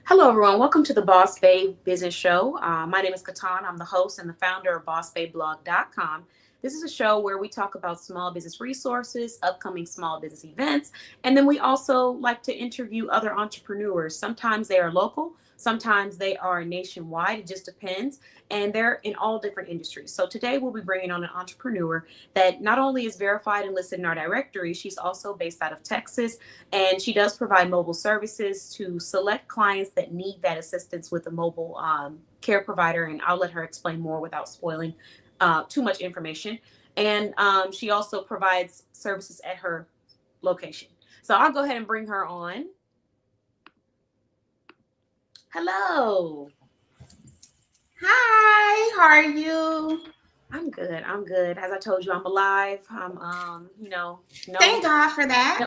Hello, everyone. Welcome to the Boss Babe Business Show. My name is Katan. I'm the host and the founder of BossBabeBlog.com. This is a show where we talk about small business resources, upcoming small business events, and then we also like to interview other entrepreneurs. Sometimes they are local, sometimes they are nationwide. It just depends, and they're in all different industries. So today we'll be bringing on an entrepreneur that not only is verified and listed in our directory, she's also based out of Texas, and she does provide mobile services to select clients that need that assistance with a mobile care provider. And I'll let her explain more without spoiling too much information. And she also provides services at her location. So I'll go ahead and bring her on. Hello. Hi, how are you? I'm good. I'm good. As I told you, I'm alive. I'm, no. Thank God for that.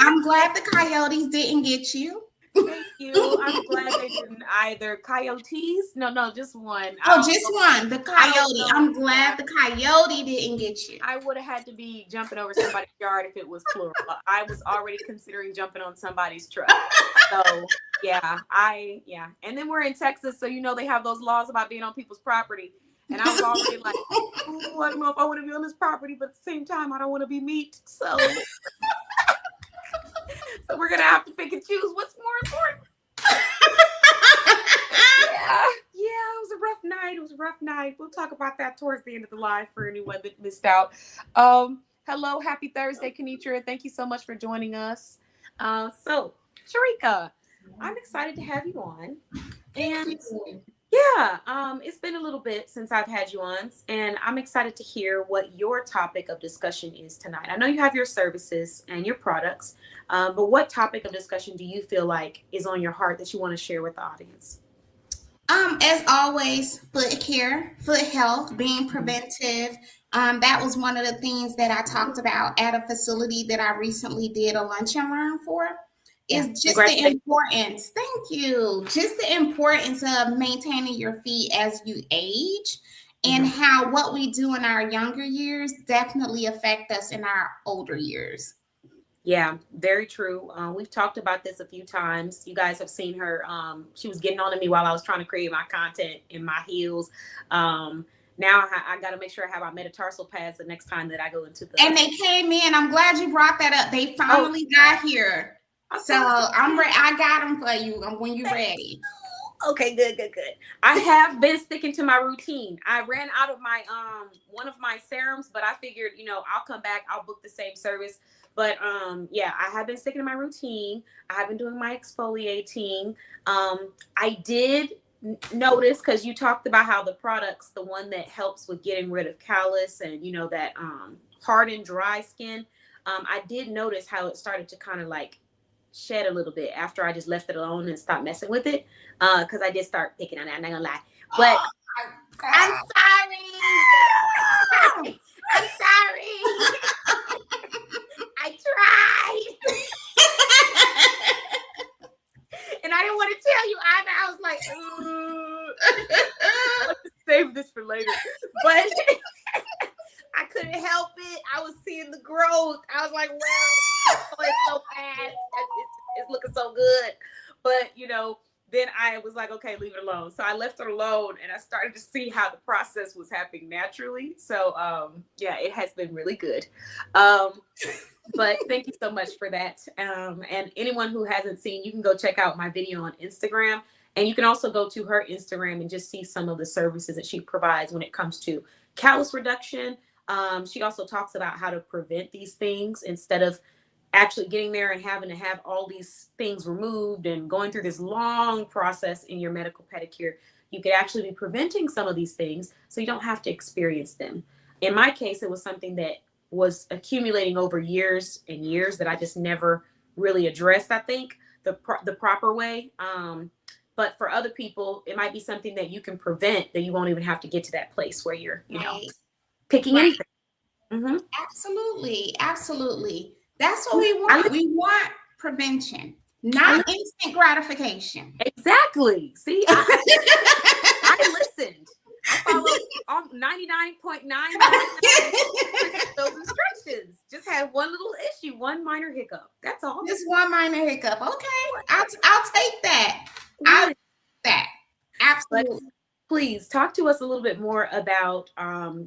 I'm glad the coyotes didn't get you. Thank you. I'm glad they didn't either. Coyotes? No, just one. Oh, just one, the I don't coyote. know. I'm glad the coyote didn't get you. I would have had to be jumping over somebody's yard if it was plural. I was already considering jumping on somebody's truck. So yeah. And then we're in Texas, so they have those laws about being on people's property. And I was already like, oh, I don't know if I want to be on this property, but at the same time, I don't want to be meat. So we're gonna have to pick and choose what's more important. Yeah, it was a rough night. It was a rough night. We'll talk about that towards the end of the live for anyone that missed out. Hello, happy Thursday, Kenitra. Thank you so much for joining us. So, Sharika, I'm excited to have you on. And yeah, it's been a little bit since I've had you on, and I'm excited to hear what your topic of discussion is tonight. I know you have your services and your products, but what topic of discussion do you feel like is on your heart that you want to share with the audience? As always, foot care, foot health, being preventive. That was one of the things that I talked about at a facility that I recently did a lunch and learn for. Is just the importance. Thank you. Just the importance of maintaining your feet as you age, and how what we do in our younger years definitely affect us in our older years. Yeah, very true. We've talked about this a few times. You guys have seen her. She was getting on to me while I was trying to create my content in my heels. Now I got to make sure I have my metatarsal pads the next time that I go into the. And they came in. I'm glad you brought that up. They finally got here. So I'm ready. I got them for you when you're ready. Okay, good. I have been sticking to my routine. I ran out of my one of my serums, but I figured, I'll come back, I'll book the same service. But yeah, I have been sticking to my routine. I have been doing my exfoliating. I did notice, because you talked about how the products, the one that helps with getting rid of callus and that hardened dry skin, I did notice how it started to kind of like shed a little bit after I just left it alone and stopped messing with it, because I did start picking on it. I'm not gonna lie, but I'm sorry. I'm sorry. I tried. And I didn't want to tell you either. I was like, let's save this for later. But I couldn't help it. I was seeing the growth. I was like, well, it's so fast. It's looking so good. But, then I was like, okay, leave it alone. So I left it alone, and I started to see how the process was happening naturally. So, yeah, it has been really good. But thank you so much for that. And anyone who hasn't seen, you can go check out my video on Instagram. And you can also go to her Instagram and just see some of the services that she provides when it comes to callus reduction. She also talks about how to prevent these things instead of actually getting there and having to have all these things removed and going through this long process in your medical pedicure. You could actually be preventing some of these things so you don't have to experience them. In my case, it was something that was accumulating over years and years that I just never really addressed, I think, the proper way. But for other people, it might be something that you can prevent, that you won't even have to get to that place where you're, picking anything. Mm-hmm. Absolutely. That's what we want. We want prevention, not instant gratification. Exactly. See, I listened. I follow all 99.9 those instructions. Just had one little issue, one minor hiccup. That's all. Just one minor hiccup. Okay, I'll take that. I'll take that. Absolutely. But please talk to us a little bit more about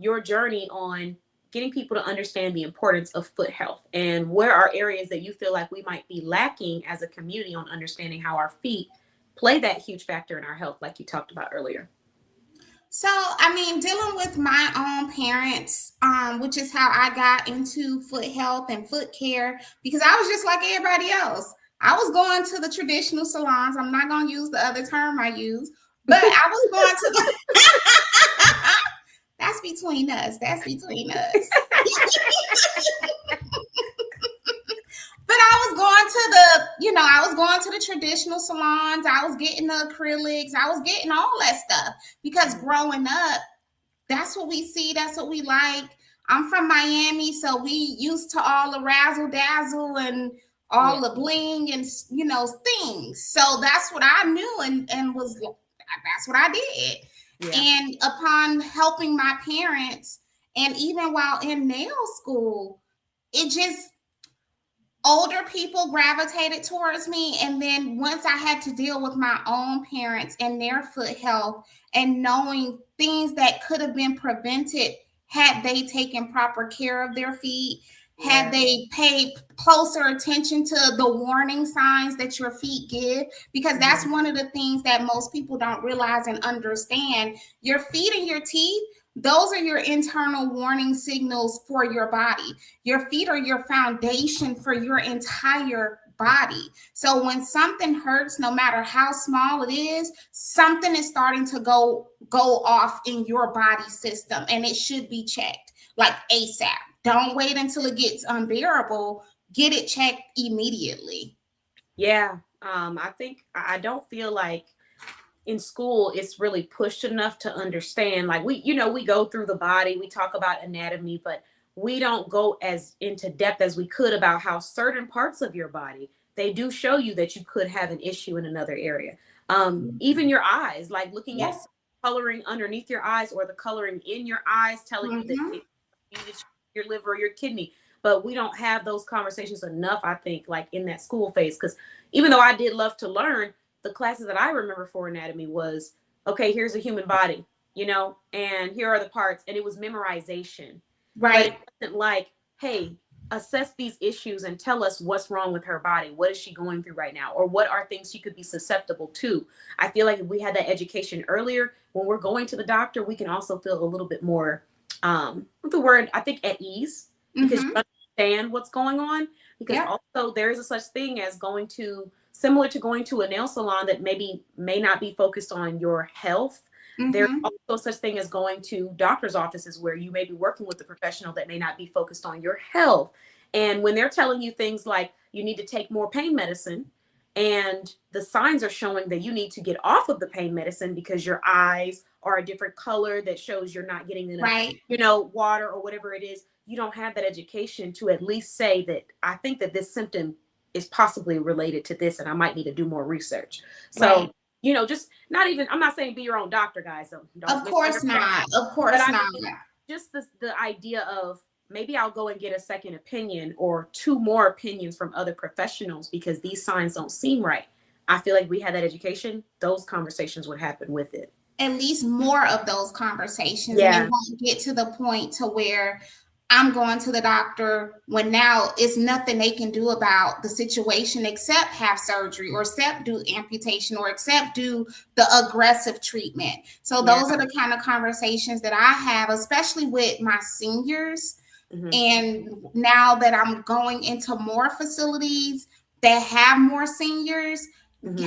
your journey on getting people to understand the importance of foot health, and where are areas that you feel like we might be lacking as a community on understanding how our feet play that huge factor in our health, like you talked about earlier. So, I mean, dealing with my own parents, which is how I got into foot health and foot care, because I was just like everybody else. I was going to the traditional salons. I'm not going to use the other term I use, but I was going to the that's between us. That's between us. But I was going to I was going to the traditional salons. I was getting the acrylics. I was getting all that stuff because growing up, that's what we see. That's what we like. I'm from Miami, so we used to all the razzle dazzle and all the bling and things. So that's what I knew and was that's what I did. Yeah. And upon helping my parents, and even while in nail school, it just older people gravitated towards me. And then once I had to deal with my own parents and their foot health and knowing things that could have been prevented had they taken proper care of their feet, had they paid closer attention to the warning signs that your feet give, because that's one of the things that most people don't realize and understand. Your feet and your teeth, those are your internal warning signals for your body. Your feet are your foundation for your entire body. So when something hurts, no matter how small it is, something is starting to go off in your body system, and it should be checked like ASAP. Don't wait until it gets unbearable. Get it checked immediately. Yeah. I don't feel like in school it's really pushed enough to understand. Like we go through the body, we talk about anatomy, but we don't go as into depth as we could about how certain parts of your body, they do show you that you could have an issue in another area. Even your eyes, like looking at coloring underneath your eyes or the coloring in your eyes telling you that it's your liver or your kidney. But we don't have those conversations enough, I think, like in that school phase. Because even though I did love to learn, the classes that I remember for anatomy was, okay, here's a human body, and here are the parts. And it was memorization. Right. But it wasn't like, hey, assess these issues and tell us what's wrong with her body. What is she going through right now? Or what are things she could be susceptible to? I feel like if we had that education earlier, when we're going to the doctor, we can also feel a little bit more, I think at ease, because you understand what's going on. Because also there is a such thing as similar to going to a nail salon that may not be focused on your health. There's also such thing as going to doctor's offices where you may be working with a professional that may not be focused on your health. And when they're telling you things like you need to take more pain medicine, and the signs are showing that you need to get off of the pain medicine because your eyes are a different color that shows you're not getting enough, water or whatever it is, you don't have that education to at least say that I think that this symptom is possibly related to this and I might need to do more research. So just not even, I'm not saying be your own doctor, guys. Of course not. Of course not. Just the idea of maybe I'll go and get a second opinion or two more opinions from other professionals because these signs don't seem right. I feel like we had that education, those conversations would happen with it. At least more of those conversations. Yeah. And it won't get to the point to where I'm going to the doctor when now it's nothing they can do about the situation except have surgery or except do amputation or except do the aggressive treatment. So those are the kind of conversations that I have, especially with my seniors. And now that I'm going into more facilities that have more seniors,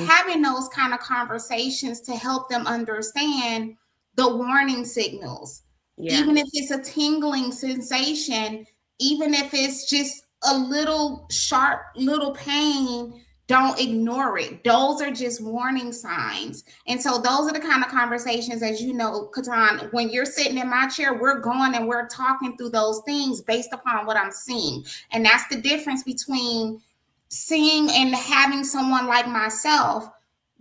having those kind of conversations to help them understand the warning signals. Yeah. Even if it's a tingling sensation, even if it's just a little sharp little pain, don't ignore it. Those are just warning signs. And so those are the kind of conversations, as you know, Katan, when you're sitting in my chair, we're going and we're talking through those things based upon what I'm seeing. And that's the difference between seeing and having someone like myself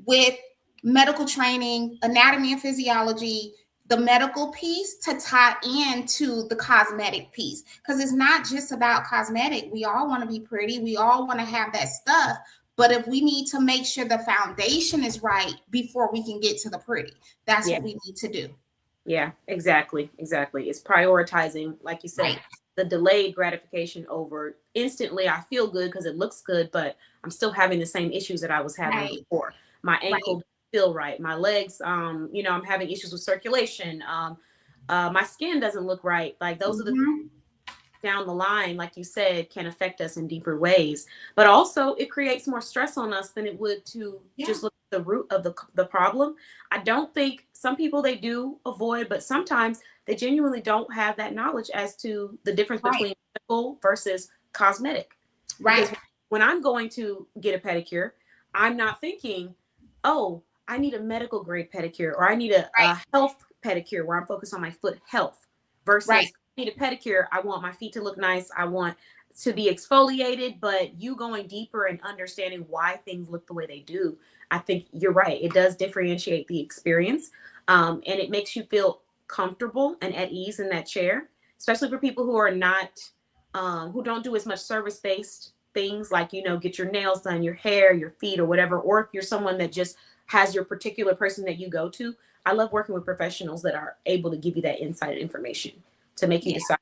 with medical training, anatomy and physiology, the medical piece to tie into the cosmetic piece, because it's not just about cosmetic. We all want to be pretty. We all want to have that stuff. But if we need to make sure the foundation is right before we can get to the pretty, that's what we need to do. Yeah, exactly. Exactly. It's prioritizing, like you said, Right. the delayed gratification over instantly. I feel good because it looks good, but I'm still having the same issues that I was having before. My ankle doesn't feel right. My legs, I'm having issues with circulation. My skin doesn't look right. Like those are the down the line, like you said, can affect us in deeper ways. But also it creates more stress on us than it would to just look at the root of the problem. I don't think some people, they do avoid, but sometimes they genuinely don't have that knowledge as to the difference between medical versus cosmetic. Right. Because when I'm going to get a pedicure, I'm not thinking, oh, I need a medical grade pedicure, or I need a health pedicure where I'm focused on my foot health, versus need a pedicure, I want my feet to look nice. I want to be exfoliated, but you going deeper and understanding why things look the way they do. I think you're right. It does differentiate the experience. And it makes you feel comfortable and at ease in that chair, especially for people who are not, who don't do as much service-based things like, get your nails done, your hair, your feet, or whatever. Or if you're someone that just has your particular person that you go to. I love working with professionals that are able to give you that inside information to make you decide,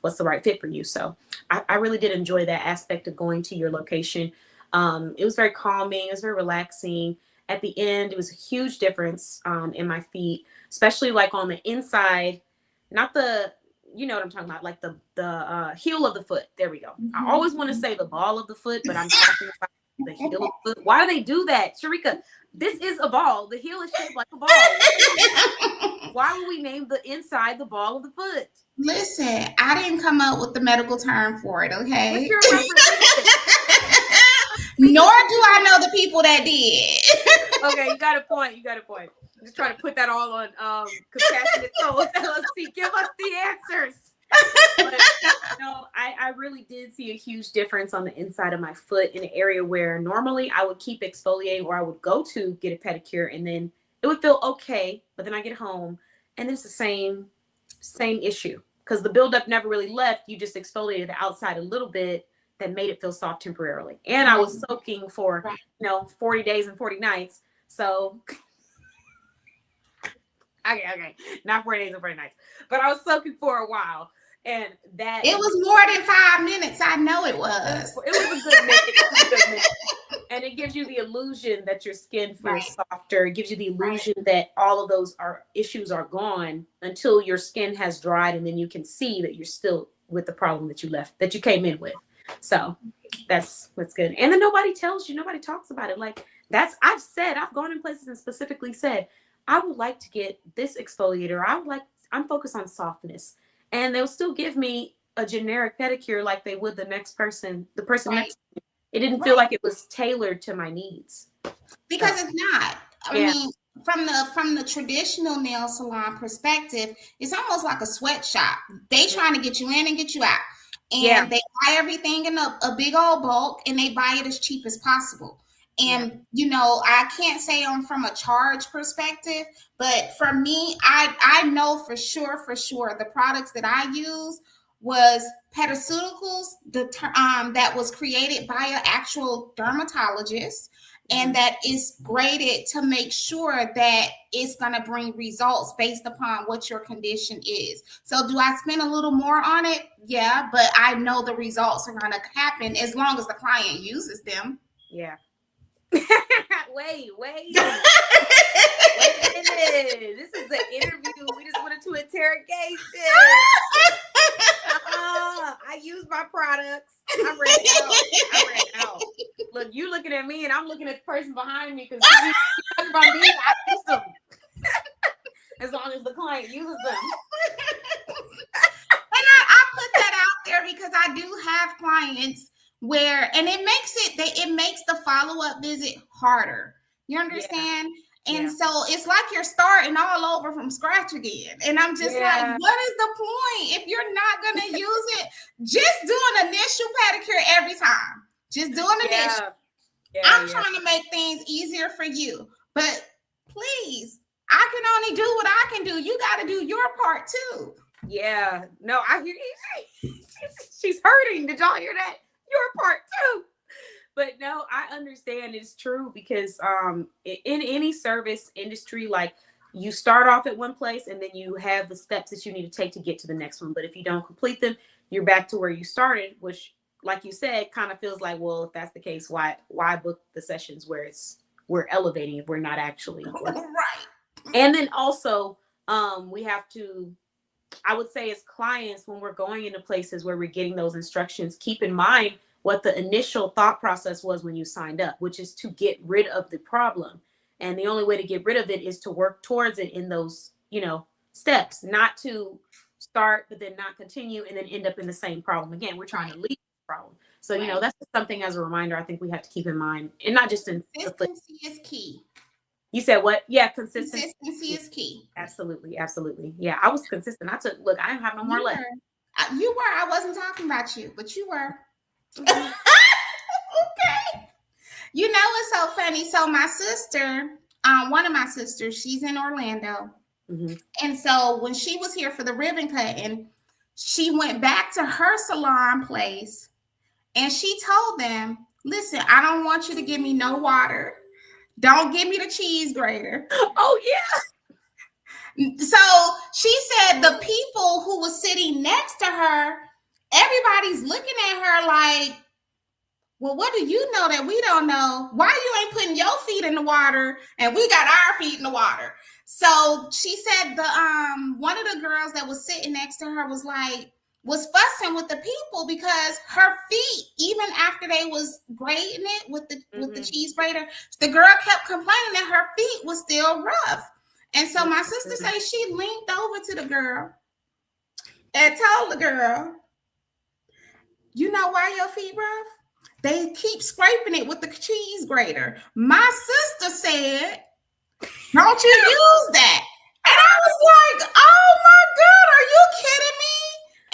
what's the right fit for you. So I really did enjoy that aspect of going to your location. It was very calming. It was very relaxing. At the end, it was a huge difference in my feet, especially like on the inside, not the, you know what I'm talking about, like the heel of the foot. There we go. I always want to say the ball of the foot, but I'm talking about the heel of the foot. Why do they do that? Sharika, this is a ball. The heel is shaped like a ball. Why would we name the inside the ball of the foot? Listen, I didn't come up with the medical term for it, okay? Nor do I know the people that did. Okay, you got a point. I'm just trying to put that all on compassionate souls. LLC, give us the answers. But, I really did see a huge difference on the inside of my foot in an area where normally I would keep exfoliating, or I would go to get a pedicure and then it would feel okay, but then I get home and it's the same issue because the buildup never really left. You just exfoliated the outside a little bit that made it feel soft temporarily. And I was soaking for 40 days and 40 nights. So okay, not 40 days and 40 nights, but I was soaking for a while. And that it was more than 5 minutes. I know it was. It was a good minute. And it gives you the illusion that your skin feels softer. It gives you the illusion that all of those issues are gone until your skin has dried, and then you can see that you're still with the problem that you came in with. So that's what's good. And then nobody tells you, nobody talks about it. Like I've gone in places and specifically said, I would like to get this exfoliator. I'm focused on softness. And they'll still give me a generic pedicure like they would the person next to me. It didn't feel like it was tailored to my needs. Because it's not. I mean, from the traditional nail salon perspective, it's almost like a sweatshop. They trying to get you in and get you out. And they buy everything in a big old bulk, and they buy it as cheap as possible. And, I can't say from a charge perspective, but for me, I know for sure, the products that I use was Pediceuticals, that was created by an actual dermatologist, and that is graded to make sure that it's going to bring results based upon what your condition is. So do I spend a little more on it? Yeah, but I know the results are going to happen as long as the client uses them. Yeah. Wait a minute. This is an interview. We just went into interrogation. I use my products. I ran out. Look, you looking at me and I'm looking at the person behind me because I use them. As long as the client uses them. And I put that out there because I do have clients where, and it makes the follow-up visit harder. You understand? And so it's like you're starting all over from scratch again. And I'm just like, what is the point? If you're not going to use it, just do an initial pedicure every time. Just do an initial. I'm trying to make things easier for you. But please, I can only do what I can do. You got to do your part too. Yeah, no, I hear you. She's hurting. Did y'all hear that? Your part too. But no, I understand it's true because in any service industry, like you start off at one place and then you have the steps that you need to take to get to the next one. But if you don't complete them, you're back to where you started, which, like you said, kind of feels like, well, if that's the case, why book the sessions where we're elevating if we're not actually right. And then also we have to, I would say, as clients, when we're going into places where we're getting those instructions, keep in mind what the initial thought process was when you signed up, which is to get rid of the problem. And the only way to get rid of it is to work towards it in those, steps, not to start, but then not continue and then end up in the same problem again. We're trying to leave the problem. So, that's just something as a reminder, I think we have to keep in mind, and not just in consistency is key. You said what? Yeah, consistency is key. Absolutely. Absolutely. Yeah, I was consistent. I didn't have no more left. You were. I wasn't talking about you, but you were. Okay. It's so funny. So my sister, one of my sisters, she's in Orlando. Mm-hmm. And so when she was here for the ribbon cutting, she went back to her salon place and she told them, listen, I don't want you to give me no water. Don't give me the cheese grater. Oh, yeah. So she said the people who was sitting next to her, everybody's looking at her like, well, what do you know that we don't know? Why you ain't putting your feet in the water and we got our feet in the water? So she said the one of the girls that was sitting next to her was fussing with the people because her feet, even after they was grating it with the cheese grater, the girl kept complaining that her feet was still rough. And so my sister said she leaned over to the girl and told the girl, you know why your feet rough? They keep scraping it with the cheese grater. My sister said, don't you use that. And I was like, oh my God, are you kidding me?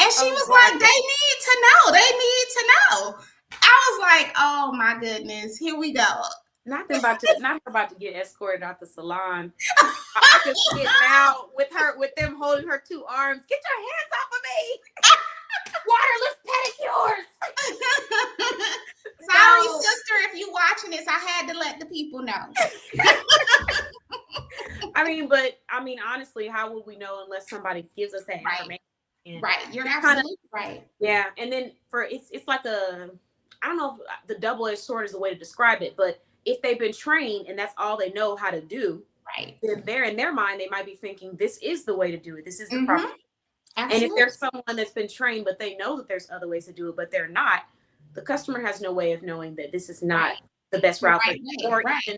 And she was like, they need to know. They need to know. I was like, oh my goodness, here we go. Not about to get escorted out the salon. I could sit now with them holding her two arms. Get your hands off of me. Waterless pedicures. Sorry, sister, if you watching this, I had to let the people know. Honestly, how would we know unless somebody gives us that information? Right, you're absolutely right. Yeah, and then it's like I don't know if the double-edged sword is the way to describe it, but if they've been trained and that's all they know how to do, right, then they're in their mind, they might be thinking this is the way to do it. This is the proper. And if there's someone that's been trained, but they know that there's other ways to do it, but they're not, the customer has no way of knowing that this is not the best route for them,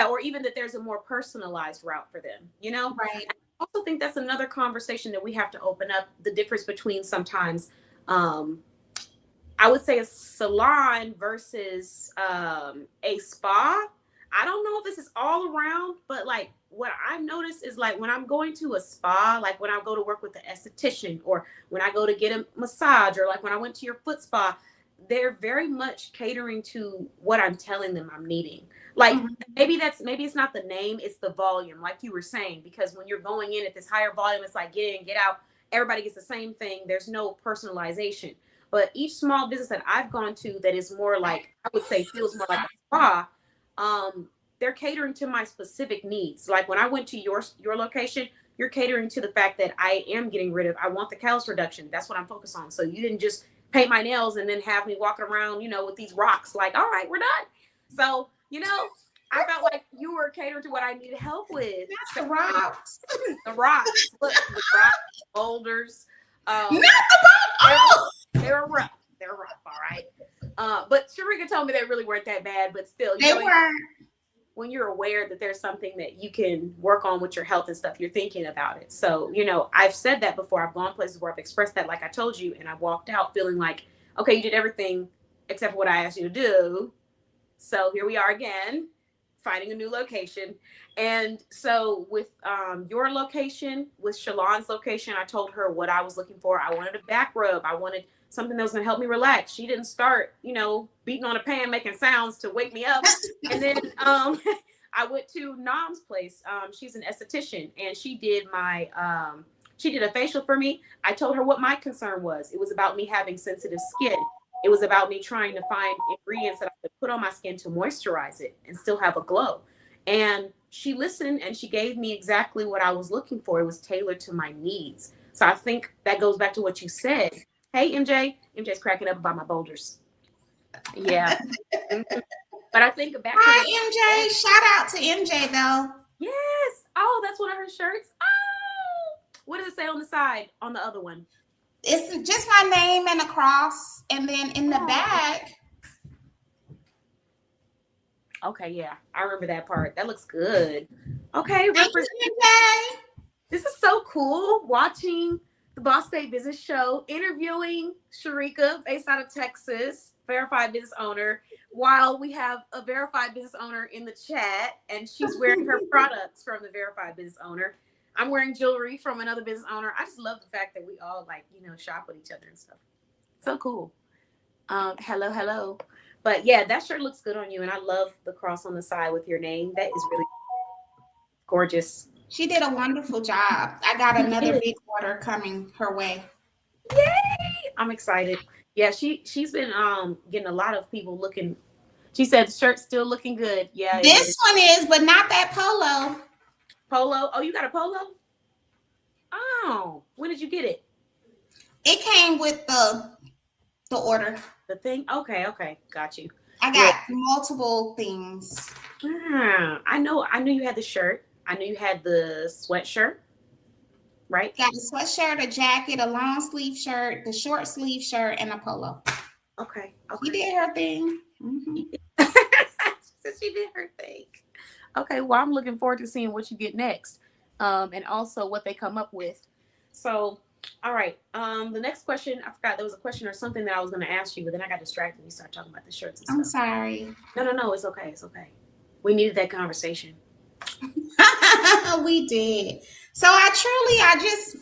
or even that there's a more personalized route for them, Right. I also think that's another conversation that we have to open up, the difference between sometimes, I would say a salon versus a spa. I don't know if this is all around, but like what I've noticed is like when I'm going to a spa, like when I go to work with the esthetician or when I go to get a massage or like when I went to your foot spa, they're very much catering to what I'm telling them I'm needing. Like maybe it's not the name, it's the volume, like you were saying, because when you're going in at this higher volume, it's like get in, get out. Everybody gets the same thing. There's no personalization. But each small business that I've gone to that is more like, I would say feels more like a spa, they're catering to my specific needs. Like when I went to your location, you're catering to the fact that I am getting rid of, I want the callus reduction. That's what I'm focused on. So you didn't just paint my nails and then have me walking around, with these rocks like, all right, we're done. So, I felt like you were catering to what I needed help with. That's the rocks. The rocks. Look, the rocks, boulders. Not the boat. They were rough. They were rough, all right. But Sharika told me they really weren't that bad, but still, they weren't. When you're aware that there's something that you can work on with your health and stuff, you're thinking about it. So, I've said that before. I've gone places where I've expressed that, like I told you, and I walked out feeling like, okay, you did everything except for what I asked you to do. So here we are again, finding a new location. And so with your location, with Shalon's location, I told her what I was looking for. I wanted a back rub. I wanted something that was going to help me relax. She didn't start, beating on a pan, making sounds to wake me up. And then I went to Nam's place. She's an esthetician, and she did a facial for me. I told her what my concern was. It was about me having sensitive skin. It was about me trying to find ingredients that I could put on my skin to moisturize it and still have a glow. And she listened and she gave me exactly what I was looking for. It was tailored to my needs. So I think that goes back to what you said. Hey, MJ. MJ's cracking up about my boulders. Yeah. But I think back Hi, MJ. Shout out to MJ, though. Yes. Oh, that's one of her shirts. Oh, what does it say on the side on the other one? It's just my name and a cross. And then in the back. Okay, yeah. I remember that part. That looks good. Okay. MJ. This is so cool watching the Boss Babe Business Show, interviewing Sharika based out of Texas, verified business owner, while we have a verified business owner in the chat, and she's wearing her products from the verified business owner. I'm wearing jewelry from another business owner. I just love the fact that we all shop with each other and stuff. So cool. Hello. But yeah, that shirt looks good on you, and I love the cross on the side with your name. That is really gorgeous. She did a wonderful job. I got another big order coming her way. Yay! I'm excited. Yeah, she's been getting a lot of people looking. She said the shirt's still looking good. Yeah. This one is, but not that polo. Polo? Oh, you got a polo? Oh, when did you get it? It came with the order. The thing? Okay, got you. I got multiple things. I knew you had the shirt. I knew you had the sweatshirt, right? Got a sweatshirt, a jacket, a long sleeve shirt, the short sleeve shirt, and a polo. Okay. She did her thing. Mm-hmm. She did her thing. Okay, well, I'm looking forward to seeing what you get next, and also what they come up with. So, all right. The next question, I forgot there was a question or something that I was going to ask you, but then I got distracted and we started talking about the shirts and stuff. I'm sorry. No, it's okay. It's okay. We needed that conversation. We did. So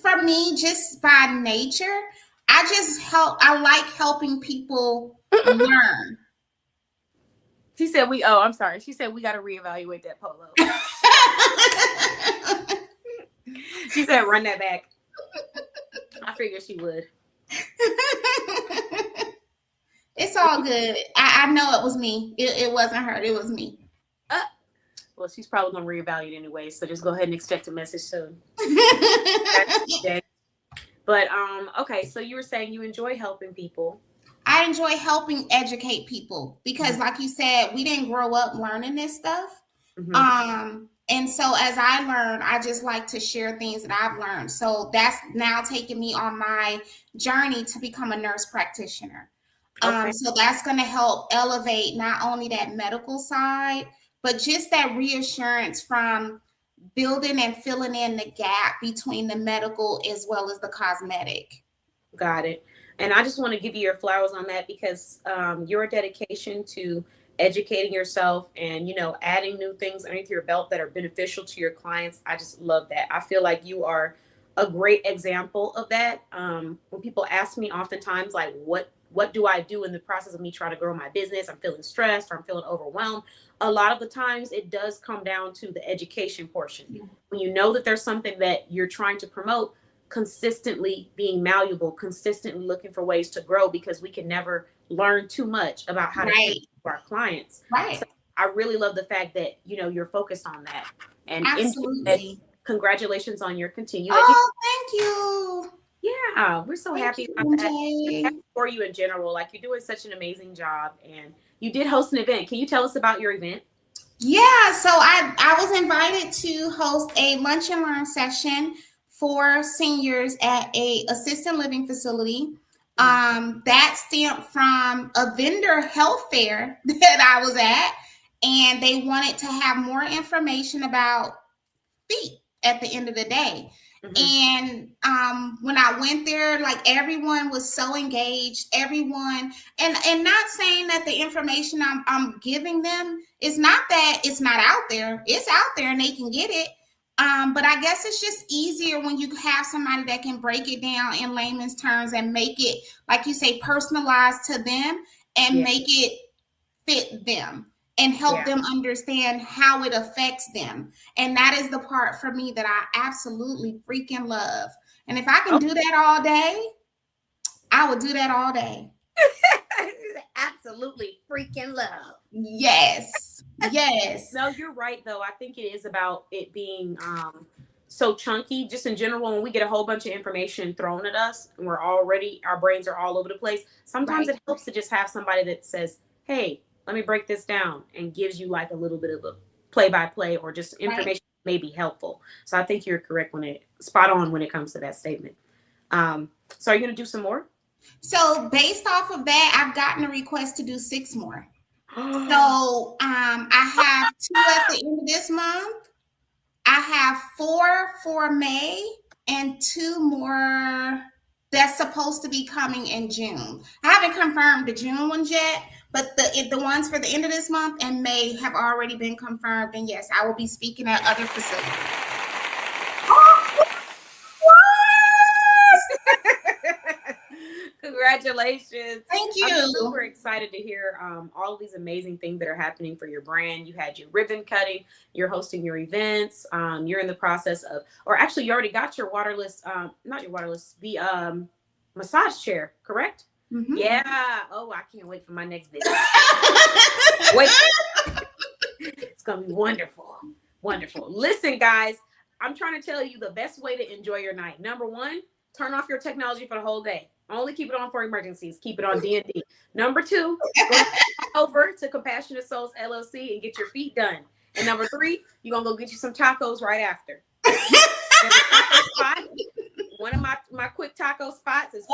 for me, just by nature, I like helping people learn. She said I'm sorry. She said we got to reevaluate that polo. She said run that back. I figured she would. It's all good. I know it was me. It wasn't her. It was me. Well, she's probably going to reevaluate anyway, so just go ahead and expect a message soon. But, okay, so you were saying you enjoy helping people. I enjoy helping educate people because, like you said, we didn't grow up learning this stuff. Mm-hmm. And so as I learn, I just like to share things that I've learned. So that's now taking me on my journey to become a nurse practitioner. Okay. So that's going to help elevate not only that medical side, but just that reassurance from building and filling in the gap between the medical as well as the cosmetic. Got it. And I just want to give you your flowers on that because your dedication to educating yourself and, adding new things underneath your belt that are beneficial to your clients. I just love that. I feel like you are a great example of that. When people ask me oftentimes, like, what do I do in the process of me trying to grow my business? I'm feeling stressed or I'm feeling overwhelmed. A lot of the times it does come down to the education portion. Yeah. When you know that there's something that you're trying to promote, consistently being malleable, consistently looking for ways to grow, because we can never learn too much about how to teach our clients. Right. So I really love the fact that, you're focused on that. And absolutely. Congratulations on your continued education. Thank you. Yeah, we're so happy about that. We're happy for you in general. Like, you're doing such an amazing job, and you did host an event. Can you tell us about your event? Yeah, so I was invited to host a lunch and learn session for seniors at a assisted living facility. That stemmed from a vendor health fair that I was at, and they wanted to have more information about feet at the end of the day. Mm-hmm. And when I went there, like, everyone was so engaged, everyone, and not saying that the information I'm giving them is not that it's not out there. It's out there and they can get it. But I guess it's just easier when you have somebody that can break it down in layman's terms and make it, like you say, personalized to them and make it fit them. and help them understand how it affects them. And that is the part for me that I absolutely freaking love. And if I can do that all day, I would do that all day. Absolutely freaking love. Yes. Yes. No, you're right though. I think it is about it being so chunky just in general. When we get a whole bunch of information thrown at us and our brains are all over the place, sometimes it helps to just have somebody that says, hey, let me break this down, and gives you like a little bit of a play-by-play or just information may be helpful. So I think you're correct spot on when it comes to that statement. So are you going to do some more? So based off of that, I've gotten a request to do 6 more. So I have 2 at the end of this month. I have 4 for May and 2 more that's supposed to be coming in June. I haven't confirmed the June ones yet, but the ones for the end of this month and May have already been confirmed. And yes, I will be speaking at other facilities. Congratulations. Thank you. I'm super excited to hear all of these amazing things that are happening for your brand. You had your ribbon cutting, you're hosting your events, you're in the process of, or actually you already got your the massage chair, correct? Mm-hmm. Yeah. Oh, I can't wait for my next video. Wait. It's going to be wonderful. Wonderful. Listen, guys, I'm trying to tell you the best way to enjoy your night. Number 1, turn off your technology for the whole day. Only keep it on for emergencies. Keep it on D&D. Number 2, go over to Compassionate Souls LLC and get your feet done. And number 3, you're going to go get you some tacos right after. One of my quick taco spots is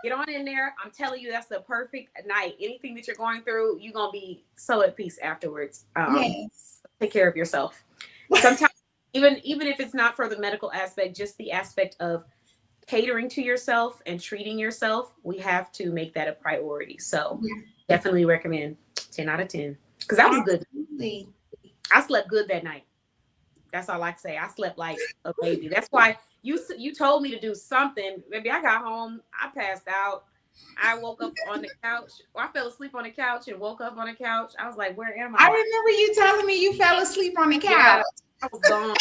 get on in there. I'm telling you, that's the perfect night. Anything that you're going through, you're going to be so at peace afterwards. Yes. Take care of yourself. Sometimes, even if it's not for the medical aspect, just the aspect of catering to yourself and treating yourself, we have to make that a priority. So definitely recommend 10 out of 10. Because that was good. I slept good that night. That's all I can say. I slept like a baby. That's why you told me to do something. Maybe I got home, I passed out. I woke up on the couch. I fell asleep on the couch and woke up on the couch. I was like, where am I? I remember you telling me you fell asleep on the couch. Yeah, I was gone.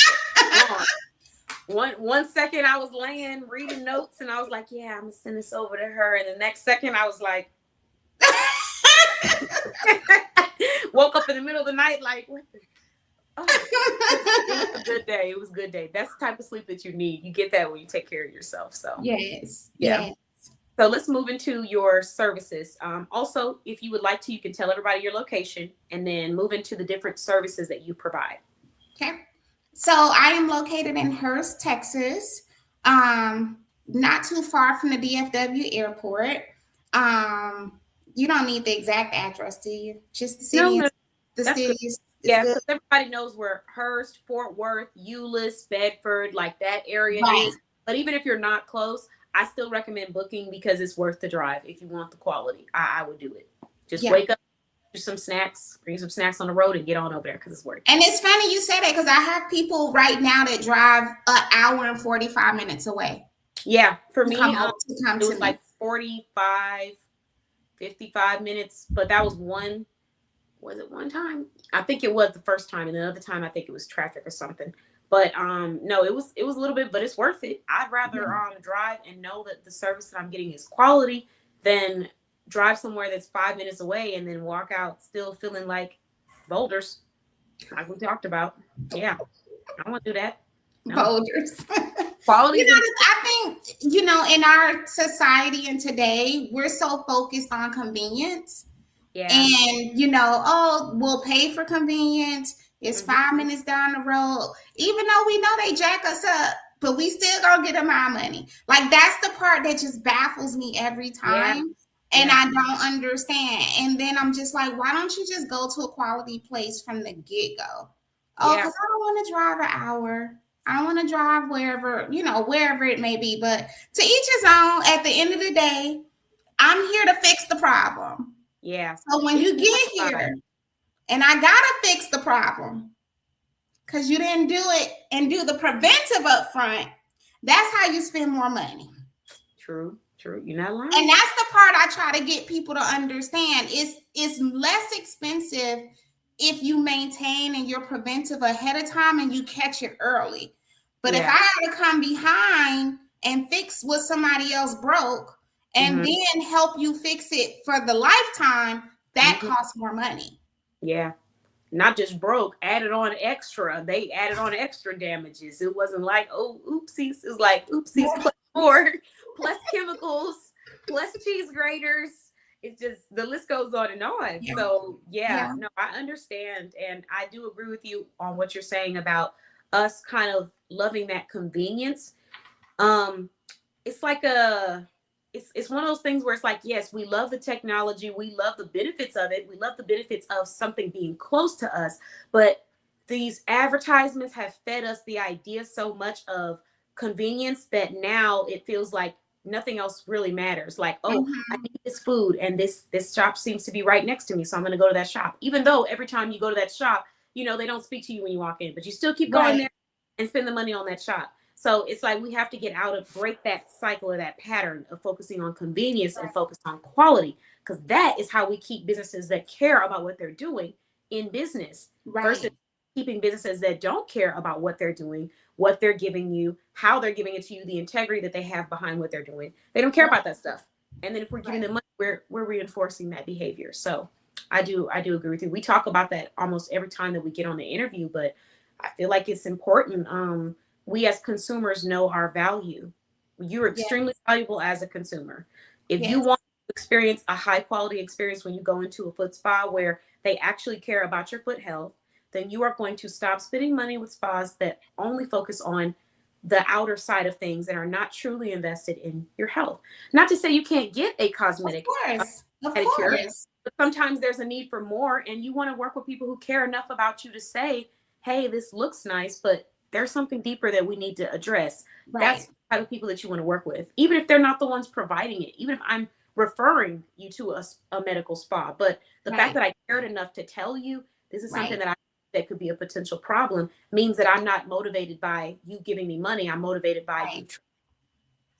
One second I was laying reading notes and I was like, yeah, I'm gonna send this over to her. And the next second I was like, woke up in the middle of the night like, what the? Oh, it was a good day. It was a good day. That's the type of sleep that you need. You get that when you take care of yourself. So yes. So let's move into your services. Also, if you would like to, you can tell everybody your location and then move into the different services that you provide. Okay. So I am located in Hurst, Texas, not too far from the DFW airport. You don't need the exact address, do you? Just the city. No, the city. Yeah, because everybody knows where Hurst, Fort Worth, Euless, Bedford, like that area is. But even if you're not close, I still recommend booking because it's worth the drive. If you want the quality, I would do it. Just wake up, do some snacks, bring some snacks on the road and get on over there because it's worth it. And it's funny you say that because I have people right now that drive an hour and 45 minutes away. Yeah, for me, it was like 45, 55 minutes. But that was one time? I think it was the first time. And the other time, I think it was traffic or something. But no, it was a little bit, but it's worth it. I'd rather drive and know that the service that I'm getting is quality than drive somewhere that's 5 minutes away and then walk out still feeling like boulders, like we talked about. Yeah, I don't want to do that. No. Boulders. Quality. I think, in our society and today, we're so focused on convenience. Yeah. And, we'll pay for convenience. It's 5 minutes down the road, even though we know they jack us up, but we still gonna get them our money. Like, that's the part that just baffles me every time. Yeah. And I don't understand. And then I'm just like, why don't you just go to a quality place from the get-go? Oh, because I don't want to drive an hour. I don't want to drive wherever it may be. But to each his own. At the end of the day, I'm here to fix the problem. Yeah. So when you get here, and I gotta fix the problem because you didn't do it and do the preventive up front, that's how you spend more money. True. True. You're not lying. And that's the part I try to get people to understand. It's less expensive if you maintain and you're preventive ahead of time and you catch it early. But if I had to come behind and fix what somebody else broke and then help you fix it for the lifetime, that costs more money. Yeah. Not just broke, added on extra. They added on extra damages. It wasn't like, oh, oopsies. It was like, oopsies plus more, plus chemicals, plus cheese graters. It's just, the list goes on and on. Yeah. So, no, I understand. And I do agree with you on what you're saying about us kind of loving that convenience. It's like it's one of those things where it's like, yes, we love the technology. We love the benefits of it. We love the benefits of something being close to us. But these advertisements have fed us the idea so much of convenience that now it feels like nothing else really matters. Like, oh, I need this food and this shop seems to be right next to me. So I'm going to go to that shop. Even though every time you go to that shop, you know, they don't speak to you when you walk in, but you still keep going there and spend the money on that shop. So it's like we have to get out of, break that cycle or that pattern of focusing on convenience and focus on quality, because that is how we keep businesses that care about what they're doing in business versus keeping businesses that don't care about what they're doing, what they're giving you, how they're giving it to you, the integrity that they have behind what they're doing. They don't care about that stuff. And then if we're giving them money, we're reinforcing that behavior. So I do agree with you. We talk about that almost every time that we get on the interview, but I feel like it's important. We as consumers know our value. You're extremely valuable as a consumer. If you want to experience a high quality experience when you go into a foot spa where they actually care about your foot health, then you are going to stop spending money with spas that only focus on the outer side of things and are not truly invested in your health. Not to say you can't get a cosmetic pedicure, but sometimes there's a need for more, and you want to work with people who care enough about you to say, hey, this looks nice, but there's something deeper that we need to address. That's the type of people that you want to work with, even if they're not the ones providing it, even if I'm referring you to a medical spa. But the fact that I cared enough to tell you this is something that could be a potential problem means that I'm not motivated by you giving me money. I'm motivated by you.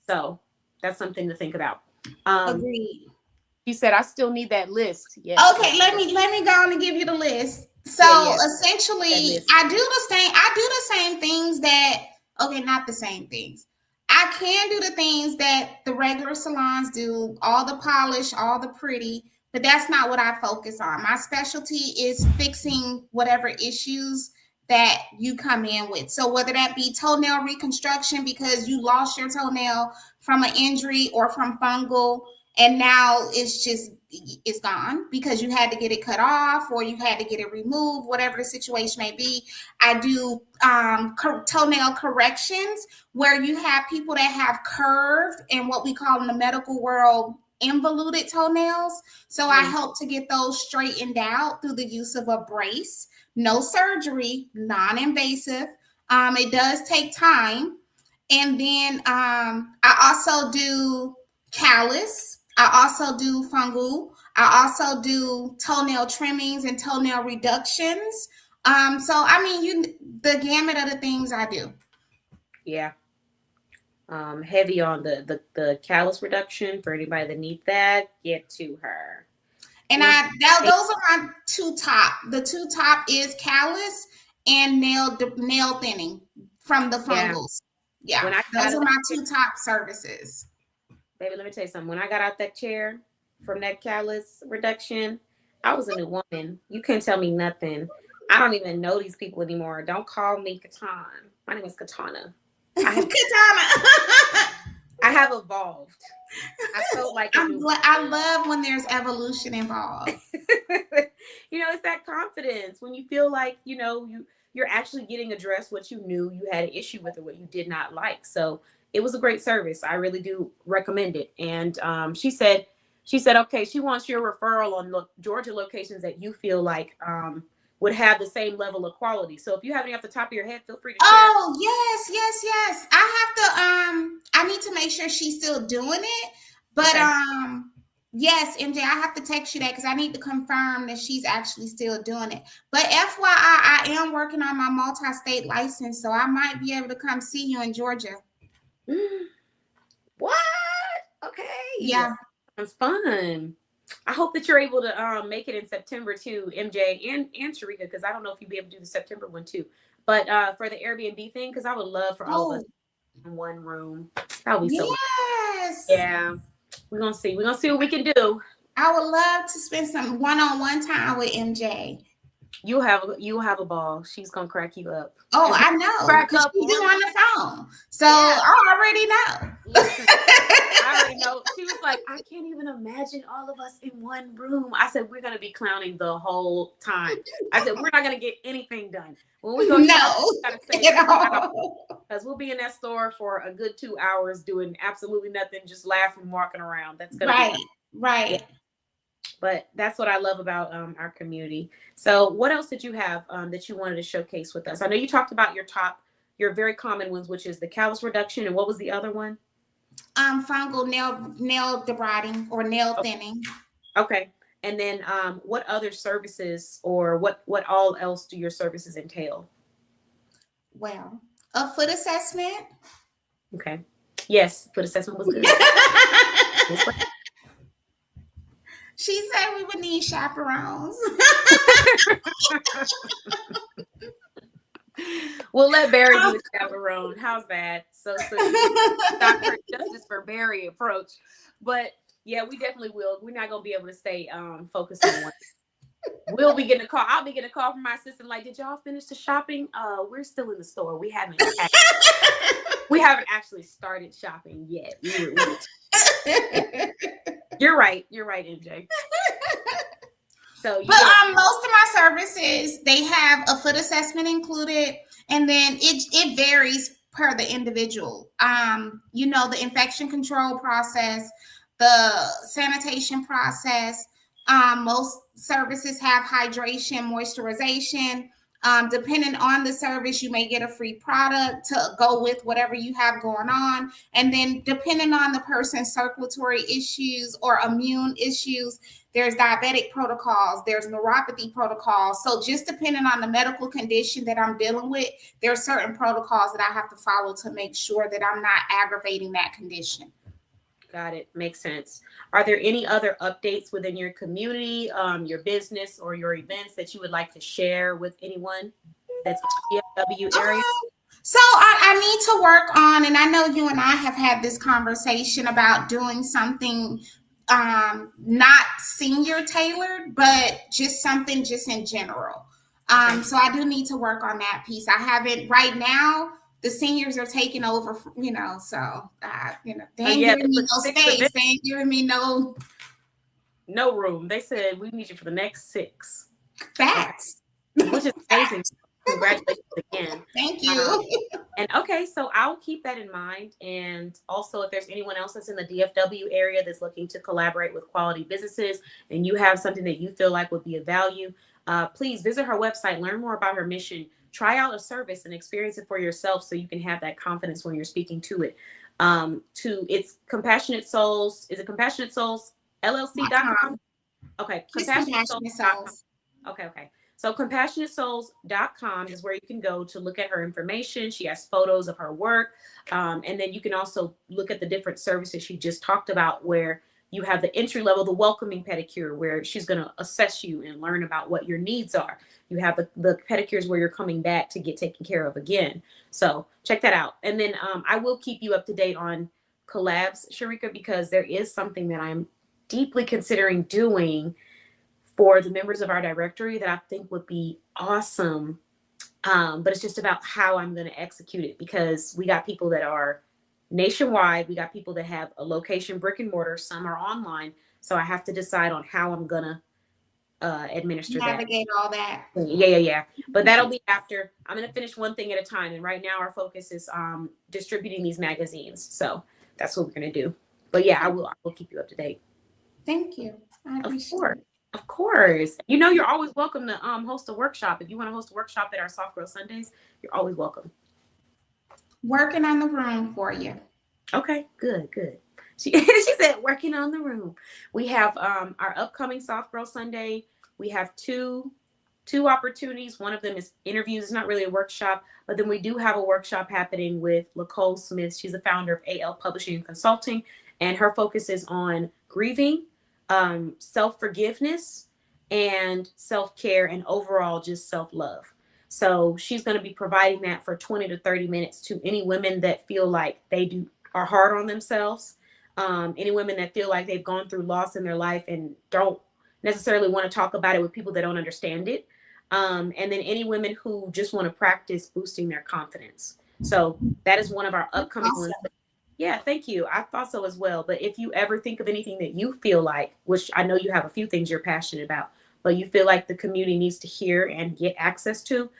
So that's something to think about. Agreed. You said I still need that list. Yes. Okay, let me go on and give you the list. So essentially, I do the same things that, not the same things. I can do the things that the regular salons do, all the polish, all the pretty, but that's not what I focus on. My specialty is fixing whatever issues that you come in with. So whether that be toenail reconstruction because you lost your toenail from an injury or from fungal, and now it's gone because you had to get it cut off or you had to get it removed, whatever the situation may be. I do toenail corrections where you have people that have curved and what we call in the medical world involuted toenails. So I help to get those straightened out through the use of a brace. No surgery, non-invasive. It does take time. And then I also do callus. I also do fungal. I also do toenail trimmings and toenail reductions. So I mean, the gamut of the things I do. Yeah. Heavy on the callus reduction. For anybody that needs that, get to her. And those are my two top. The two top is callus and nail thinning from the fungals. Yeah, those are my two top services. Baby, let me tell you something. When I got out that chair from that callus reduction, I was a new woman. You couldn't tell me nothing. I don't even know these people anymore. Don't call me Katan. My name is Katana. Katana. I have evolved. I felt like I love when there's evolution involved. It's that confidence when you feel like, you're actually getting addressed what you knew you had an issue with or what you did not like. So it was a great service. I really do recommend it. And she said, okay, she wants your referral on Georgia locations that you feel like would have the same level of quality. So if you have any off the top of your head, feel free to share. Oh, yes. I need to make sure she's still doing it. But yes, MJ, I have to text you that because I need to confirm that she's actually still doing it. But FYI, I am working on my multi-state license, so I might be able to come see you in Georgia. What? Okay. Yeah. It's fun. I hope that you're able to make it in September too, MJ and Sharika, because I don't know if you'll be able to do the September one too. But for the Airbnb thing, because I would love for all of us Oh, in one room. That would be so much. yes. Yeah. We're gonna see. We're gonna see what we can do. I would love to spend some one-on-one time with MJ. You'll have a ball. She's gonna crack you up. Oh, And I know, crack because up she be really. on the phone. So Yeah. I already know. Listen, I already know. She was like, I can't even imagine all of us in one room. I said, we're gonna be clowning the whole time. I said, we're not gonna get anything done. When we go No, gotta say at all. because we'll be in that store for a good 2 hours doing absolutely nothing, just laughing, walking around. That's gonna Right, be right. yeah. But that's what I love about our community. So what else did you have that you wanted to showcase with us? I know you talked about your very common ones, which is the callus reduction, and what was the other one? Fungal nail debriding or nail thinning. Okay. And then what other services or what all else do your services entail? Well, a foot assessment. Okay. Yes, foot assessment was good. She said we would need chaperones. We'll let Barry do the chaperone. How's that? So Dr. Justice for Barry approach. But yeah, we definitely will. We're not gonna be able to stay focused on one. We'll be getting a call. I'll be getting a call from my assistant. Like, did y'all finish the shopping? We're still in the store. We haven't actually started shopping yet. You're right. You're right, MJ. So, but most of my services, they have a foot assessment included, and then it varies per the individual. The infection control process, the sanitation process. Most services have hydration, moisturization. Depending on the service, you may get a free product to go with whatever you have going on. And then depending on the person's circulatory issues or immune issues, there's diabetic protocols, there's neuropathy protocols. So just depending on the medical condition that I'm dealing with, there are certain protocols that I have to follow to make sure that I'm not aggravating that condition. Got it. Makes sense. Are there any other updates within your community, your business, or your events that you would like to share with anyone that's in the DFW area? So I need to work on, and I know you and I have had this conversation about doing something not senior tailored, but just something just in general. Okay. So I do need to work on that piece. I haven't right now. The seniors are taking over, so they ain't giving me no space. They ain't giving me no room. They said we need you for the next 6. Facts. Which is amazing. Congratulations again. Thank you. And okay, so I'll keep that in mind. And also, if there's anyone else that's in the DFW area that's looking to collaborate with quality businesses and you have something that you feel like would be of value, please visit her website, learn more about her mission, try out a service and experience it for yourself so you can have that confidence when you're speaking to it. It's Compassionate Souls. Is it Compassionate Souls LLC.com? Okay. Compassionate Souls. Okay. So CompassionateSouls.com is where you can go to look at her information. She has photos of her work. And then you can also look at the different services she just talked about, where you have the entry level, the welcoming pedicure, where she's going to assess you and learn about what your needs are. You have the pedicures where you're coming back to get taken care of again. So check that out. And then I will keep you up to date on collabs, Sharika, because there is something that I'm deeply considering doing for the members of our directory that I think would be awesome. But it's just about how I'm going to execute it, because we got people that are nationwide. We got people that have a location, brick and mortar. Some are online. So I have to decide on how I'm going to administer navigate all that. Yeah. But that'll be after. I'm going to finish one thing at a time. And right now our focus is distributing these magazines. So that's what we're going to do. But yeah, I will keep you up to date. Thank you. I appreciate it. Of course. You're always welcome to host a workshop. If you want to host a workshop at our Soft Girl Sundays, you're always welcome. Working on the room for you. Okay, good. She said working on the room. We have our upcoming Soft Girl Sunday. We have two opportunities. One of them is interviews. It's not really a workshop, but then we do have a workshop happening with Nicole Smith. She's the founder of AL Publishing and Consulting. And her focus is on grieving, self-forgiveness, and self-care, and overall just self-love. So she's going to be providing that for 20 to 30 minutes to any women that feel like are hard on themselves, any women that feel like they've gone through loss in their life and don't necessarily want to talk about it with people that don't understand it. And then any women who just want to practice boosting their confidence. So that is one of our upcoming ones. Yeah, thank you. I thought so as well. But if you ever think of anything that you feel like, which I know you have a few things you're passionate about, but you feel like the community needs to hear and get access to,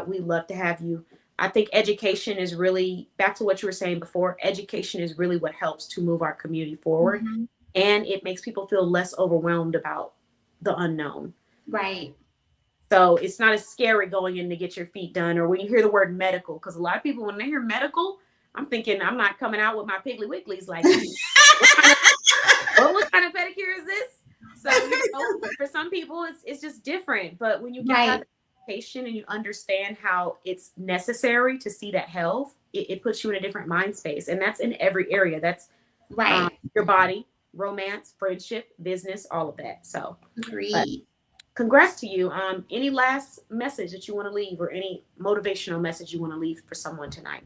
we'd love to have you. I think education is really, back to what you were saying before, education is really what helps to move our community forward. Mm-hmm. And it makes people feel less overwhelmed about the unknown. Right. So it's not as scary going in to get your feet done, or when you hear the word medical, because a lot of people, when they hear medical, I'm thinking I'm not coming out with my Piggly Wigglies like, what kind of pedicure is this? So for some people, it's just different. But when you get education and you understand how it's necessary to see that health, it puts you in a different mind space, and that's in every area. That's your body, romance, friendship, business, all of that. So, congrats to you. Any last message that you want to leave, or any motivational message you want to leave for someone tonight?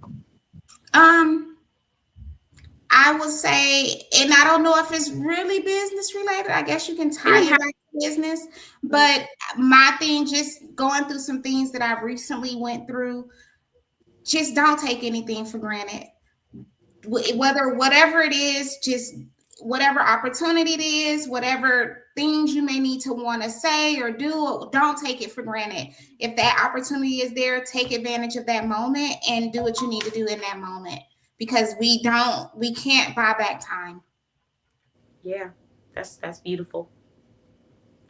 I will say, and I don't know if it's really business related. I guess you can tie it back to business, but my thing, just going through some things that I recently went through, just don't take anything for granted. Whatever it is, just whatever opportunity it is, whatever things you may need to want to say or do, don't take it for granted. If that opportunity is there, take advantage of that moment and do what you need to do in that moment, because we can't buy back time. Yeah, that's beautiful.